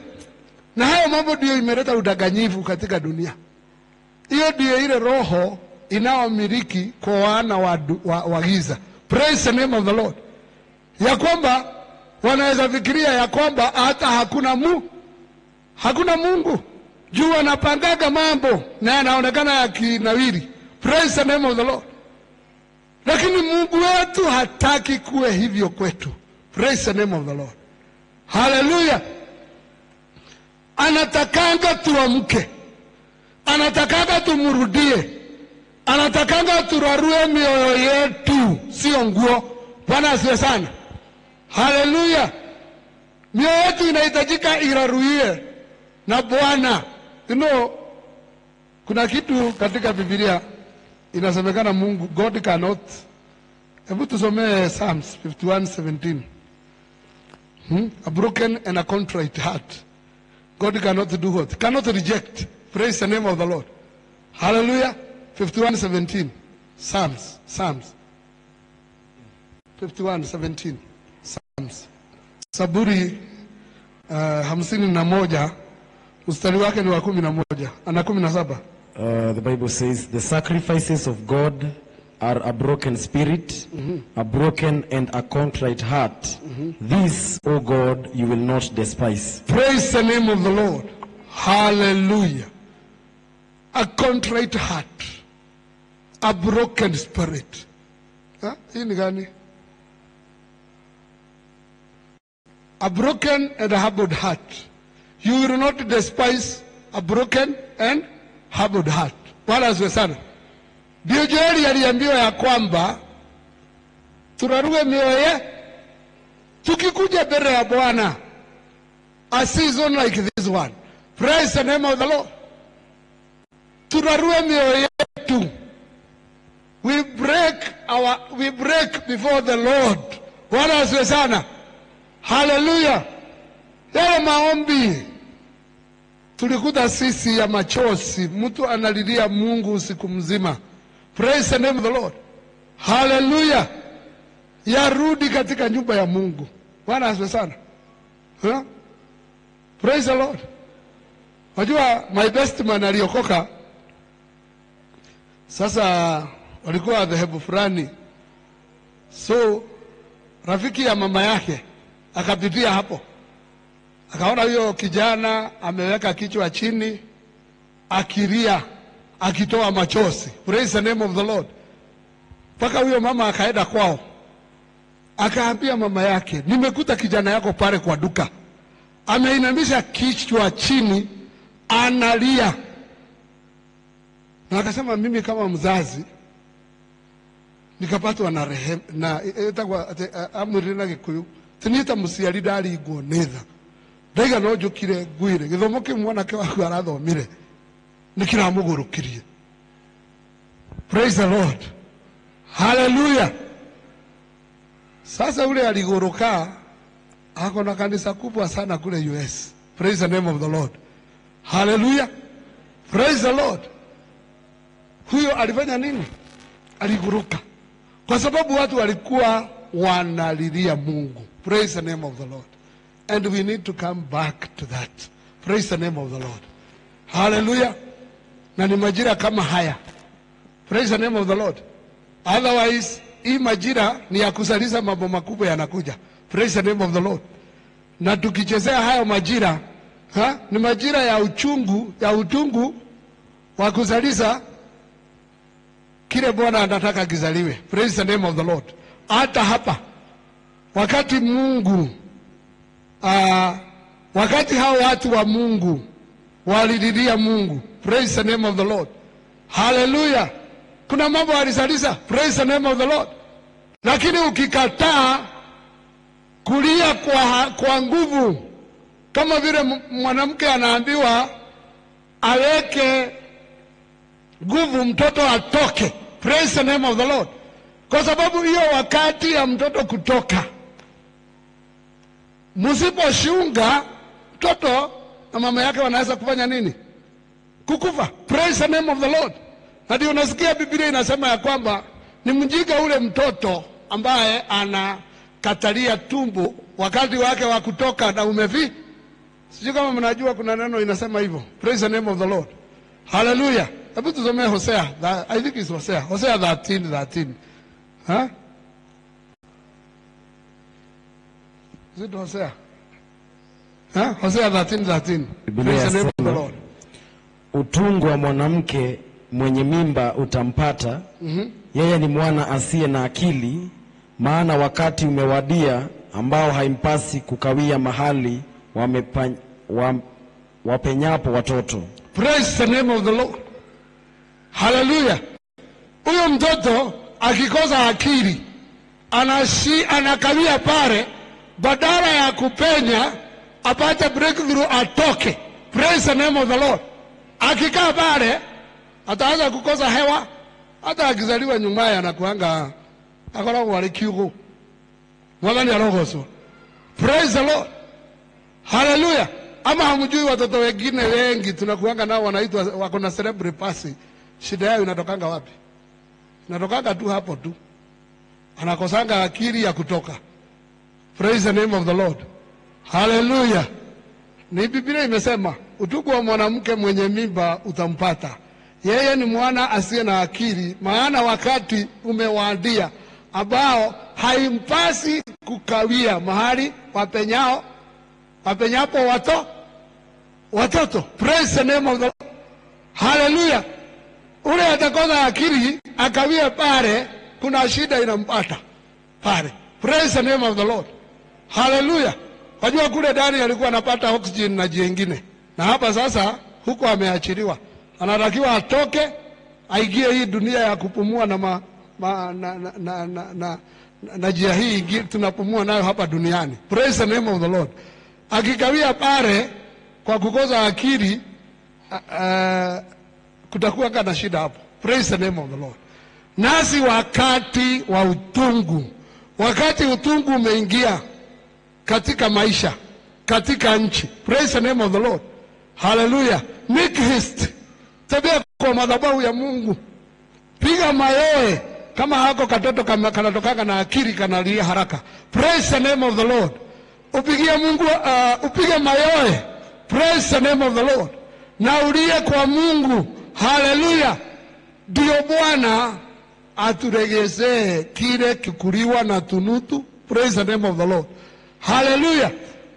Na hayo mambo ndio imeleta udanganyifu katika dunia. Hiyo ndio ile roho inaomiliki kwa wana wa giza. Praise the name of the Lord. Ya kwamba wanaweza fikiria ya kwamba hata hakuna Mungu. Juu anapangaga mambo na anaonekana yakinawiri. Praise the name of the Lord. Lakini Mungu wetu hataki kuwe hivyo kwetu. Praise the name of the Lord. Hallelujah. Anatakanga tuamke. Anatakanga tumurudie. Anatakanga turarue mioyo yetu, sio nguo. Bwana asifiwe sana. Hallelujah. Mioyo yetu inahitajika iraruie na Bwana. You know, kuna kitu katika Biblia inasemekana God cannot Hebu tusomee Psalms 51:17. A broken and a contrite heart God cannot do what? Cannot reject. Praise the name of the Lord. Hallelujah. 51:17. Psalms. 51:17. Psalms. Saburi 51 mstari wake ni wa 11 ana 17. The Bible says the sacrifices of God are a broken spirit, a broken and a contrite heart. This, O God, you will not despise. Praise the name of the Lord. Hallelujah. A contrite heart, a broken spirit. Hii ni gani? A broken and a humbled heart. You will not despise a broken and humbled heart. Bwana asifiwe sana. Ndio Joeli aliambiwa ya kwamba turarue mioyo tukikuja mbele ya Bwana a season like this one. Praise the name of the Lord. Turarue mioyo yetu. We break before the Lord. Bwana asifiwe sana. Hallelujah. Yale maombi tulikuta sisi ya machozi, mtu analilia Mungu usiku mzima. Praise the name of the Lord. Hallelujah. Yarudi katika nyumba ya Mungu. Bwana asifiwe sana. Praise the Lord. Wajua my best man aliokoka. Sasa walikuwa dhehebu fulani. So rafiki ya mama yake akapitia hapo. Akaona huyo kijana ameweka kichwa chini akilia, akitoa machozi. Praise the name of the Lord. Paka huyo mama akaenda kwao. Akaambia mama yake, nimekuta kijana yako pale kwa duka. Ameinamisha kichwa chini, analia. Na akasema mimi kama mzazi nikapatwa na rehema na etagwa amurina Gikuyu. Tinita musiari ndari igonetha. Ndaiga no njukire ngwire githomo ki mwana ke waku arathomire nikiramugurukirie. Praise the Lord. Hallelujah. Sasa ule aliguruka ako na kanisa kubwa sana kule US. Praise the name of the Lord. Hallelujah. Praise the Lord. Huyo alifanya nini? Aliguruka. Kwa sababu watu walikuwa wanalilia Mungu. Praise the name of the Lord. And we need to come back to that. Praise the name of the Lord. Hallelujah. Na ni majira kama haya. Praise the name of the Lord. Otherwise, hii majira ni ya kusaliza mambo makubwa yanakuja. Praise the name of the Lord. Na tukichezea hayo majira, ni majira ya utungu wa kusaliza kile Bwana anataka kizaliwe. Praise the name of the Lord. Hata hapa wakati Mungu wakati hao watu wa Mungu walililia Mungu. Praise the name of the Lord. Hallelujah. Kuna mambo alisaliza. Praise the name of the Lord. Lakini ukikataa kulia kwa nguvu, kama vile mwanamke anaambiwa aweke nguvu mtoto atoke. Praise the name of the Lord. Kwa sababu hiyo wakati ya mtoto kutoka, msiposhunga mtoto na mama yake wanaweza kufanya nini? Kukufa. Praise the name of the Lord. Hadi unasikia Biblia inasema ya kwamba ni mjinga ule mtoto ambaye anakatalia tumbo wakati wake wa kutoka na umevi. Sijui kama mnajua kuna neno inasema hivyo. Praise the name of the Lord. Hallelujah. Hebu tusomee Hosea. I think it's Hosea. Hosea 13. Is it Hosea? Hosea 13. Praise the name of the Lord. Utungu wa mwanamke mwenye mimba utampata. Yeye ni mwana asiye na akili, maana wakati umewadia ambao haimpasi kukawia mahali wapenyapo watoto. Praise the name of the Lord. Hallelujah. Huyo mtoto akikosa akili anakawia pale, badala ya kupenya apate breakthrough atoke. Praise the name of the Lord. Akikaa pale ataanza kukosa hewa. Hata akizaliwa nyumbani anakuanga akora wale kiugo mwadhani arogoso. Praise the Lord, hallelujah. Ama hamjui watoto wengine wengi tunakuanga nao wanaitwa wako na cerebral palsy, shida yao inatokanga wapi? Inatokanga tu hapo tu, anakosanga akili ya kutoka. Praise the name of the Lord, hallelujah. Ni Biblia imesema utugu wa mwanamke mwenye mimba utampata. Yeye ni mwana asiye na akili, maana wakati umewadia ambao haimpasi kukawia mahali wapenyapo watoto. Praise the name of the Lord, hallelujah. Ule atakosa akili akawie pale, kuna shida inampata pale. Praise the name of the Lord, hallelujah. Wajua kule ndani alikuwa anapata oxygen na jingine, na hapa sasa huko ameachiliwa, anatakiwa atoke aingie hii dunia ya kupumua na njia hii tunapumua nayo hapa duniani. Praise the name of the Lord. Akikawia pale kwa kukosa akili, kutakuwa kana shida hapo. Praise the name of the Lord. Nasi wakati wa utungu, wakati utungu umeingia katika maisha, katika nchi. Praise the name of the Lord, hallelujah. Make haste, tembea kwa madhabahu ya Mungu, piga mayowe. Kama hako katoto kanatokanga na akili kanalia haraka. Praise the name of the Lord. Upigie Mungu, upige mayowe. Praise the name of the Lord. Na ulie kwa Mungu, hallelujah. Ndio Bwana aturegezee kile kikuliwa na tunutu. Praise the name of the Lord, hallelujah.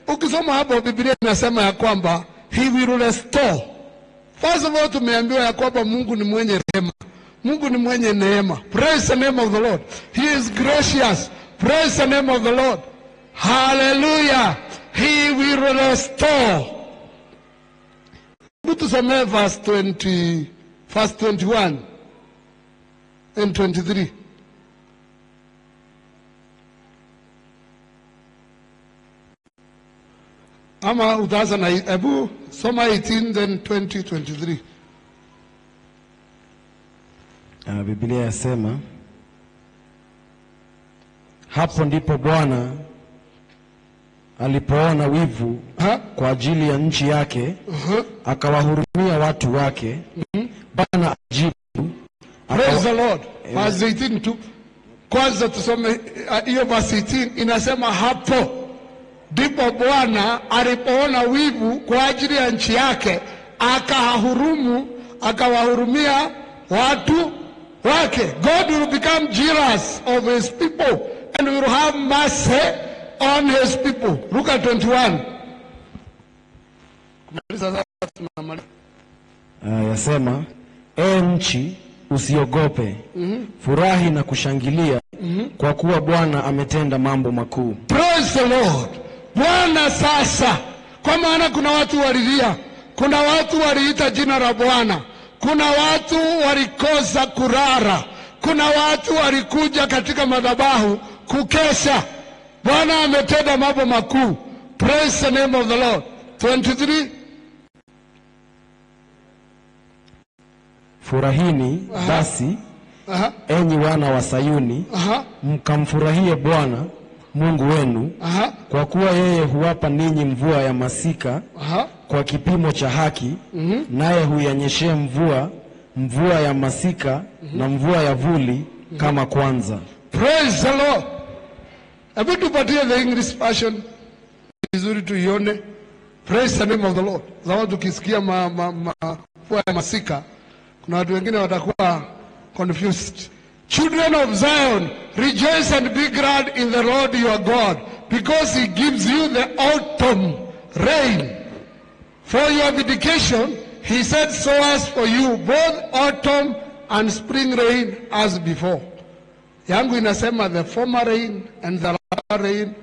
Ukisoma hapo Biblia inasema ya kwamba he will restore. First of all, tumeambiwa ya kwamba Mungu ni mwenye rehema, Mungu ni mwenye neema. Praise the name of the Lord. He is gracious. Praise the name of the Lord, hallelujah. He will restore. Tusome verse 21 and 23. Ama utaanza na ebu soma 18 then 20, 23. Biblia yasema, hapo ndipo Bwana alipoona wivu kwa ajili ya nchi yake, akawahurumia watu wake. Bwana ajibu. Praise the Lord. Verse 18 tu. Kwanza tusome hiyo verse 18 inasema hapo ndipo Bwana alipoona wivu kwa ajili ya nchi yake, akawahurumia watu wake. God will become jealous of his people and will have mercy on his people. Look at 21. Yasema, nchi usiogope, furahi na kushangilia, kwa kuwa Bwana ametenda mambo makuu. Praise the Lord. Bwana sasa, kwa maana kuna watu walilia, kuna watu waliita jina la Bwana, kuna watu walikosa kurara, kuna watu walikuja katika madhabahu kukesha. Bwana ametenda mambo makuu. Praise the name of the Lord. 23. Furahini basi, enyi wana wa Sayuni, mkamfurahie Bwana Mungu wenu, kwa kuwa yeye huwapa ninyi mvua ya masika kwa kipimo cha haki, naye huyanyeshea mvua ya masika na mvua ya vuli kama kwanza. Praise the Lord. Hebu tupatie the English version vizuri tuione. Praise the name of the Lord. Sababu tukisikia mvua ya masika, kuna watu wengine watakuwa confused. Children of Zion, rejoice and be glad in the Lord your God, because he gives you the autumn rain for your vindication. He said so as for you, both autumn and spring rain as before. Yangu inasema the former rain and the latter rain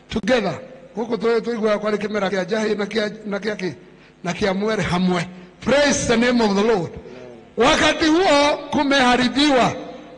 together. Huko tuigwa kwa kimera kia jahi na kia mwere hamwe. Praise the name of the Lord. Wakati huo kumeharibiwa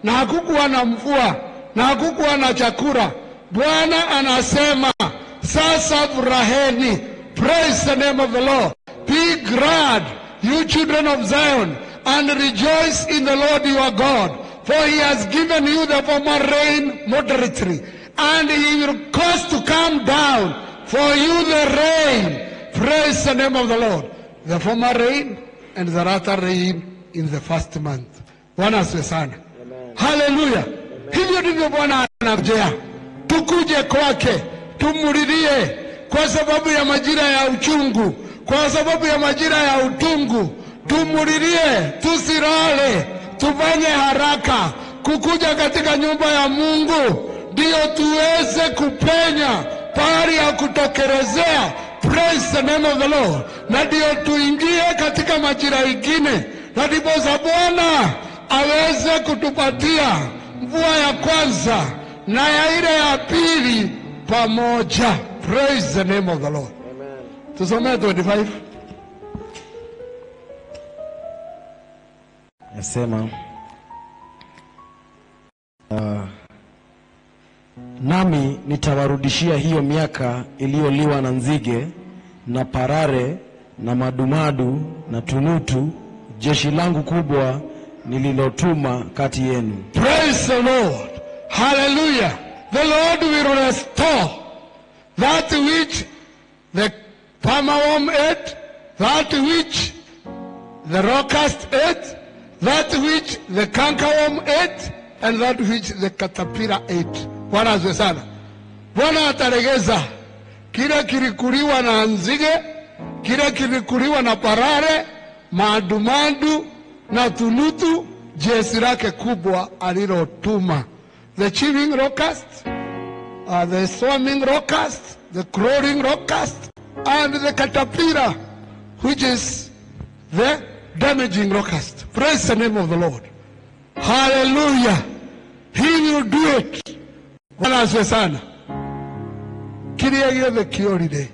na hakukuwa na mvua na hakukuwa na chakula. Bwana anasema sasa furaheni. Praise the name of the Lord. Be glad, you children of Zion, and rejoice in the Lord your God, For he has given you the former rain moderately, and he will cause to come down for you the rain. Praise the name of the Lord. The former rain and the latter rain in the first month. Bwana asifiwe sana. Hallelujah. Hivyo ndivyo Bwana anavyoja. Tukuje kwake, tumulilie kwa sababu ya majira ya uchungu, kwa sababu ya majira ya utungu. Tumulilie, tusirale, tufanye haraka kukuja katika nyumba ya Mungu, ndio tuweze kupenya pahali ya kutokelezea. Praise the name of the Lord. Na ndio tuingie katika majira ingine, na ndipo Bwana aweze kutupatia mvua ya kwanza na ya ile ya pili pamoja. Praise the name of the Lord. Amen. Tusome 25. Nasema nami nitawarudishia hiyo miaka iliyoliwa na nzige na parare na madumadu na tunutu, jeshi langu kubwa nililotuma kati yenu. Praise the Lord. Hallelujah. The Lord will restore that which the palmerworm ate, that which the locust ate, that which the cankerworm ate, and that which the caterpillar ate. Bwana asifiwe sana. Bwana ataregeza kile kilikuliwa na nzige, kile kilikuliwa na parare, madumandu na tunutu, jeshi lake kubwa alilotuma. The chewing locust, the swarming locust, the crawling locust, and the caterpillar, which is the damaging locust. Praise the name of the Lord. Hallelujah. He will do it. Bwana asifiwe sana. Kiria giothe kiorire,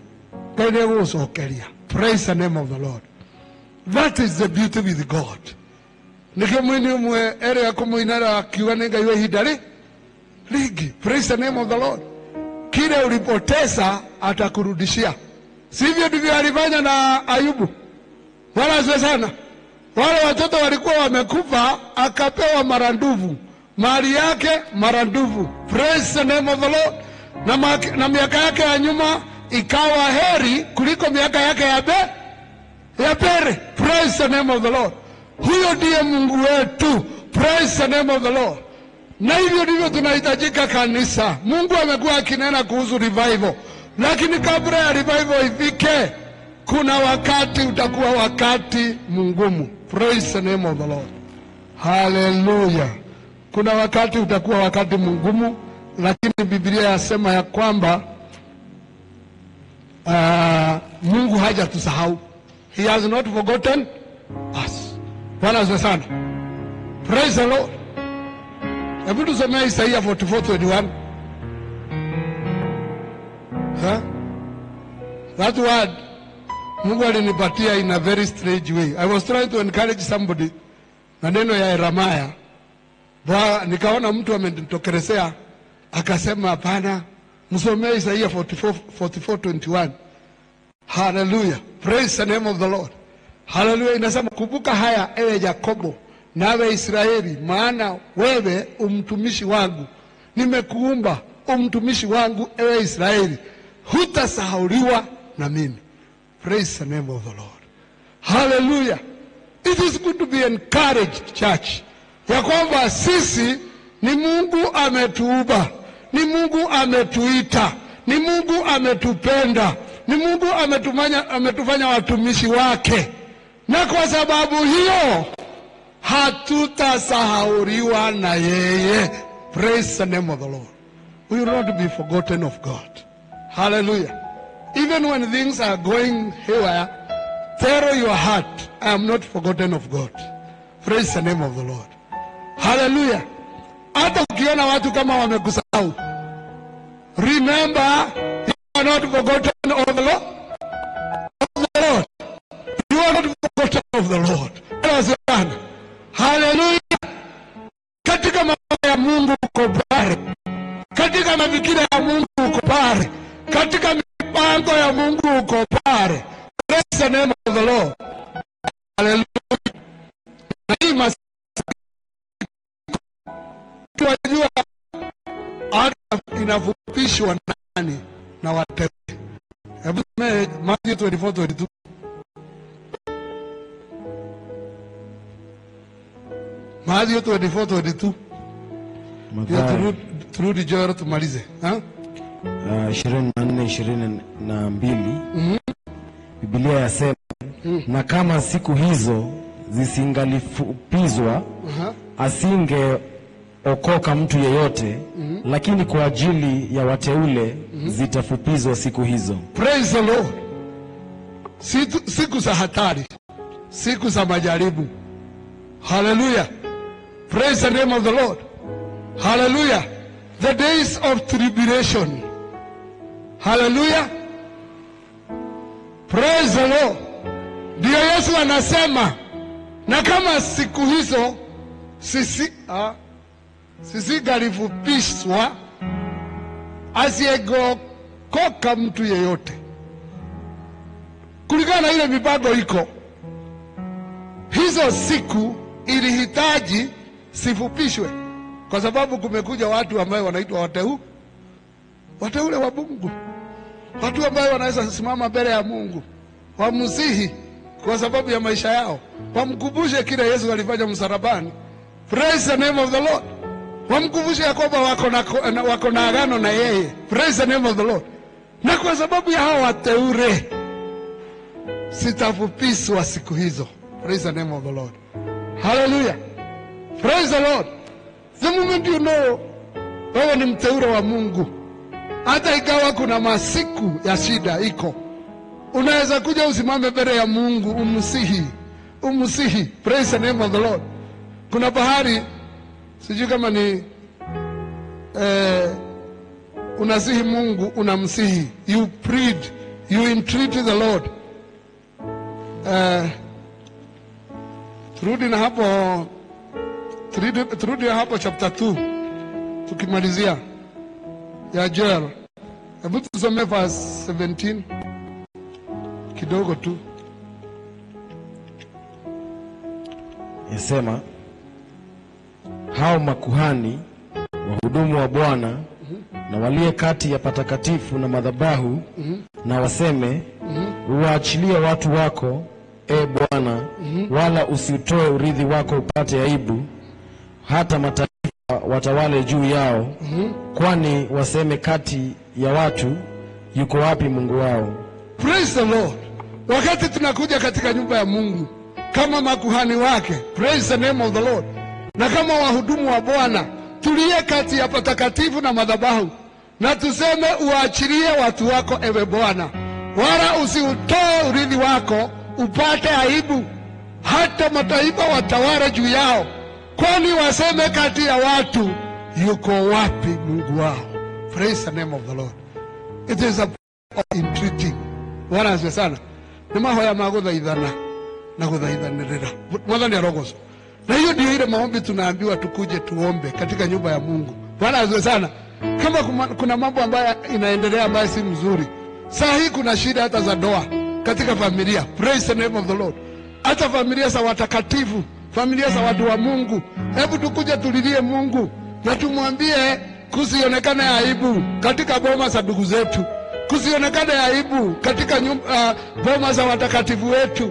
Ngai nĩegũgũcokeria. Praise the name of the Lord. That is the beauty with God. Nĩkĩo mũini ũmwe erĩga kũmũinara akiuga nĩ Ngai wa ihinda rĩngĩ. Praise the name of the Lord. Kile ulipoteza atakurudishia. Sivyo ndivyo alifanya na Ayubu. Bwana asifiwe sana. Wale watoto walikuwa wamekufa, akapewa maranduvu. Mali yake maranduvu. Praise the name of the Lord. Na miaka yake ya nyuma ikawa heri kuliko miaka yake ya pere. Praise the name of the Lord. Huyo ndiye Mungu wetu. Praise the name of the Lord. Na hivyo ndivyo tunahitajika kanisa. Mungu amekuwa akinena kuhusu revival, lakini kabla ya revival ifike, kuna wakati utakuwa wakati mgumu. Praise the name of the Lord. Hallelujah. Kuna wakati utakuwa wakati mgumu, lakini Biblia yasema ya kwamba Mungu hajatusahau. He has not forgotten us. Bwana asifiwe sana. Praise the Lord. Hebu tusomee Isaiah 44:21. That word Mungu alinipatia in a very strange way. I was trying to encourage somebody na neno ya Yeremia. Nikaona mtu amenitokelezea akasema hapana, msomee Isaiah 44:21. Hallelujah. Praise the name of the Lord. Hallelujah. Inasema kumbuka haya ewe Yakobo, nawe Israeli, maana wewe umtumishi wangu. Nimekuumba umtumishi wangu ewe Israeli. Hutasahauliwa na mimi. Praise the name of the Lord. Hallelujah. It is good to be encouraged, church, ya kwamba sisi ni Mungu ametuumba, ni Mungu ametuita, ni Mungu ametupenda, ni Mungu ametufanya watumishi wake. Na kwa sababu hiyo hatutasahauliwa na yeye. Praise the name of the Lord. We will not be forgotten of God. Hallelujah. Even when things are going haywire, tell your heart, I am not forgotten of God. Praise the name of the Lord. Hallelujah. Hata ukiona watu kama wamekusahau, remember, you are not forgotten of the Lord. You are not forgotten of the Lord. Hallelujah. Katika mambo ya Mungu uko pale. Katika mafikira ya Mungu uko pale. Katika mipango ya Mungu uko pale. Praise the name of the Lord. Hallelujah. watafupishwa nani na wateule? Hebu tusome Matthew 24:22. Matthew 24:22. Turudi Joel tumalize. 24:22. Biblia yasema na kama siku hizo zisingalifupizwa asingeokoka mtu yeyote, lakini kwa ajili ya wateule zitafupizwa siku hizo. Praise the Lord. Siku za hatari, siku za majaribu. Hallelujah. Praise the name of the Lord. Hallelujah. The days of tribulation. Hallelujah. Praise the Lord. Ndio Yesu anasema, na kama siku hizo sisi galifupishwa asiegokoka mtu yeyote. Kulingana na ile mipango iko, hizo siku ilihitaji sifupishwe, kwa sababu kumekuja watu ambao wanaitwa wateule wa Mungu, watu ambao wanaweza simama mbele ya Mungu wamsihi kwa sababu ya maisha yao, wamkumbushe kile Yesu alifanya msalabani. Praise the name of the Lord. Wamkumbushe ya kwamba wako na agano na yeye. Praise the name of the Lord. Na kwa sababu ya hao wateule sitafupishwa siku hizo. Praise the name of the Lord. Hallelujah. Praise the Lord. The moment you know wewe ni mteule wa Mungu, hata ikawa kuna masiku ya shida iko, unaweza kuja usimame mbele ya Mungu umsihi. Praise the name of the Lord. Kuna bahari, sijui kama ni unasihi Mungu, unamsihi, you plead, you entreat the Lord. Turudi na hapo chapter 2 tukimalizia ya Joel. Hebu tusome verse 17 kidogo tu. Yasema hao makuhani wahudumu wa Bwana na walie kati ya patakatifu na madhabahu na waseme, uwaachilie watu wako, e Bwana, wala usitoe urithi wako upate aibu, hata mataifa watawale juu yao, kwani waseme kati ya watu, yuko wapi Mungu wao? Praise the Lord. Wakati tunakuja katika nyumba ya Mungu kama makuhani wake, praise the name of the Lord, na kama wahudumu wa Bwana, tulie kati ya patakatifu na madhabahu na tuseme, uachilie watu wako ewe Bwana, wala usiutoe urithi wako upate aibu, hata mataifa watawale juu yao, kwani waseme kati ya watu, yuko wapi Mungu wao? Praise the name of the Lord. It is a entreating. Bwana asifiwe sana. Ni mahoya maguthaithana na guthaithanirira. Mwathani arogoco. Na hiyo ndio ile maombi tunaambiwa tukuje tuombe katika nyumba ya Mungu. Bwana asifiwe sana. Kama kuna mambo ambayo inaendelea ambayo si mzuri, saa hii kuna shida hata za ndoa katika familia. Praise the name of the Lord. Hata familia za watakatifu, familia za watu wa Mungu, hebu tukuje tulilie Mungu na tumwambie kusionekane aibu katika boma za ndugu zetu, kusionekane aibu katika boma za watakatifu wetu,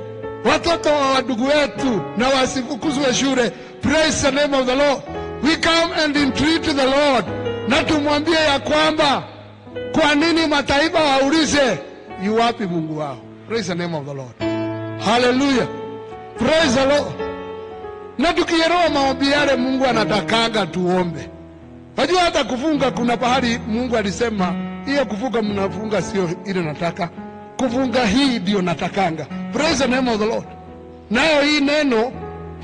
watoto wa ndugu wetu na wasifukuzwe shule. Praise the name of the Lord. We come and entreat the Lord na tumwambie ya kwamba kwa nini mataifa waulize, yu wapi Mungu wao? Praise the name of the Lord. Hallelujah. Praise the Lord. Na tukielewa maombi yale Mungu anatakanga tuombe. Wajua hata kufunga kuna pahali Mungu alisema, hiyo kufunga mnafunga sio ile nataka. Kufunga hii ndio natakanga. Praise the name of the Lord. Nayo hii neno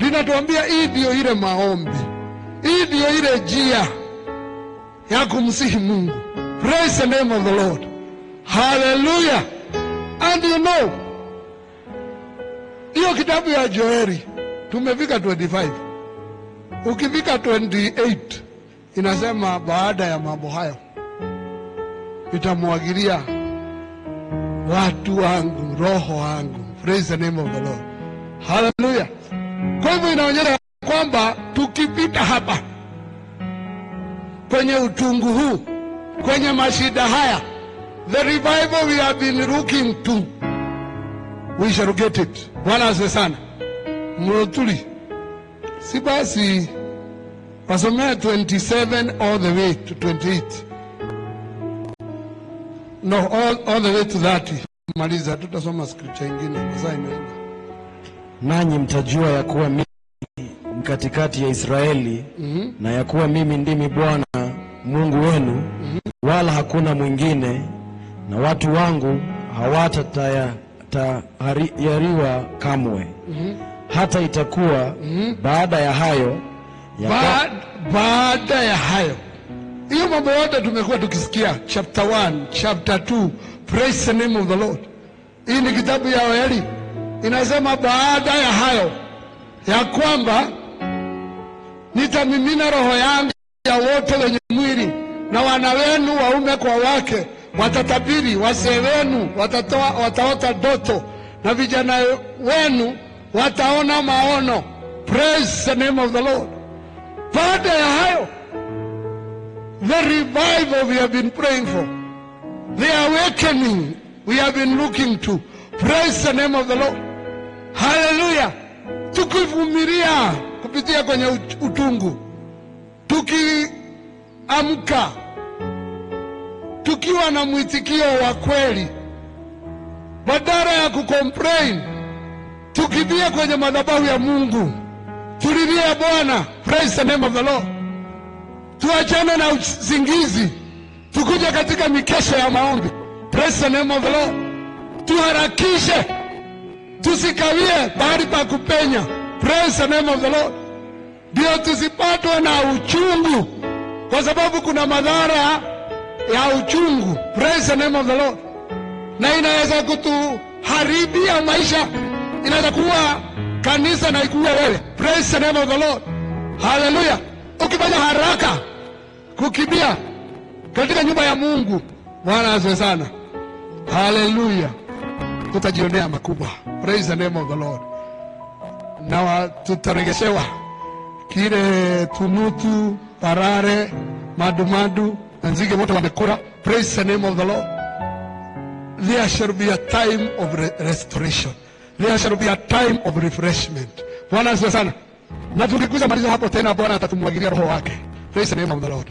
linatuambia hii ndio ile maombi. Hii ndio ile njia ya kumsihi Mungu. Praise the name of the Lord. Hallelujah. And you know, hiyo kitabu ya Joeli tumefika 25. Ukifika 28 inasema baada ya mambo hayo nitamwagilia watu wangu roho wangu. Praise the name of the Lord. Hallelujah. Kwa hivyo inaonyesha kwamba tukipita hapa kwenye utungu huu kwenye mashida haya, the revival we have been looking to, we shall get it. Bwana asifiwe sana. Mrotuli, si basi wasomea 27 all the way to 28. No, all the way to 30. Maliza, tutasoma scripture nyingine kwa saa imeenda. Nanyi mtajua ya kuwa mimi katikati ya Israeli, na ya kuwa mimi ndimi Bwana Mungu wenu, wala hakuna mwingine, na watu wangu hawatatahariwa kamwe. Hata itakuwa baada ya hayo baada ya hayo, hiyo mambo yote tumekuwa tukisikia, chapter 1, chapter 2, praise the name of the Lord. Hii ni kitabu ya Yoeli, inasema baada ya hayo ya kwamba nitamimina roho yangu ya wote wenye mwili, na wana wenu waume kwa wake watatabiri, wazee wenu wataota ndoto, na vijana wenu wataona maono. Praise the name of the Lord. Baada ya hayo, the revival we have been praying for, the awakening we have been looking to. Praise the name of the Lord. Hallelujah. Tukivumilia kupitia kwenye utungu, tukiamka tukiwa na mwitikio wa kweli, badala ya kucomplain, tukibia kwenye madhabahu ya Mungu, tulilie Bwana. Praise the name of the Lord. Tuachane na usingizi, tukuje katika mikesha ya maombi. Praise the name of the Lord. Tuharakishe, tusikawie bahari pa kupenya. Praise the name of the Lord. Ndio tusipatwe na uchungu, kwa sababu kuna madhara ya uchungu. Praise the name of the Lord. Na inaweza kutuharibia maisha, inaweza kuwa kanisa na ikuwe wewe. Praise the name of the Lord. Hallelujah. Ukifanya haraka kukimbia katika nyumba ya Mungu, Bwana asifiwe sana. Hallelujah. Tutajionea makubwa. Praise the name of the Lord. Na tutaregeshewa kile tunutu, parare, madumadu, na nzige wote wamekula. Praise the name of the Lord. There shall be a time of restoration. There shall be a time of refreshment. Bwana asifiwe sana. Na tukikuza maliza hapo tena, Bwana atatumwagilia roho wake. Praise the name of the Lord.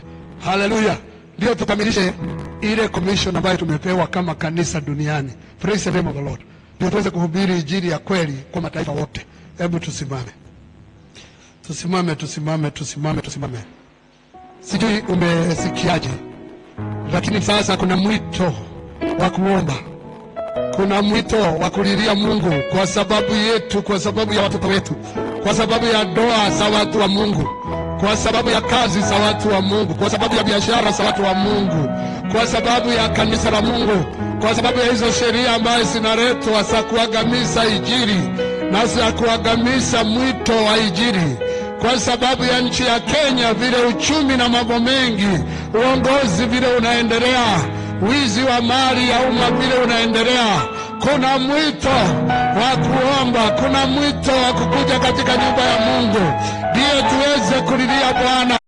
Hallelujah. Ndio tukamilishe ile commission ambayo tumepewa kama kanisa duniani. Praise the name of the Lord. Ndio tuweze kuhubiri injili ya kweli kwa mataifa wote. Hebu tusimame. Tusimame. Sijui umesikiaje, lakini sasa kuna mwito wa kuomba. Kuna mwito wa kulilia Mungu kwa sababu yetu, kwa sababu ya watoto wetu, kwa sababu ya ndoa za watu wa Mungu, kwa sababu ya kazi za watu wa Mungu, kwa sababu ya biashara za watu wa Mungu, kwa sababu ya kanisa la Mungu, kwa sababu ya hizo sheria ambazo zinaletwa za kuangamiza injili na za kuangamiza mwito wa injili, kwa sababu ya nchi ya Kenya, vile uchumi na mambo mengi, uongozi vile unaendelea, wizi wa mali ya umma vile unaendelea. Kuna mwito wa kuomba, kuna mwito wa kukuja katika nyumba ya Mungu, ndio tuweze kulilia Bwana.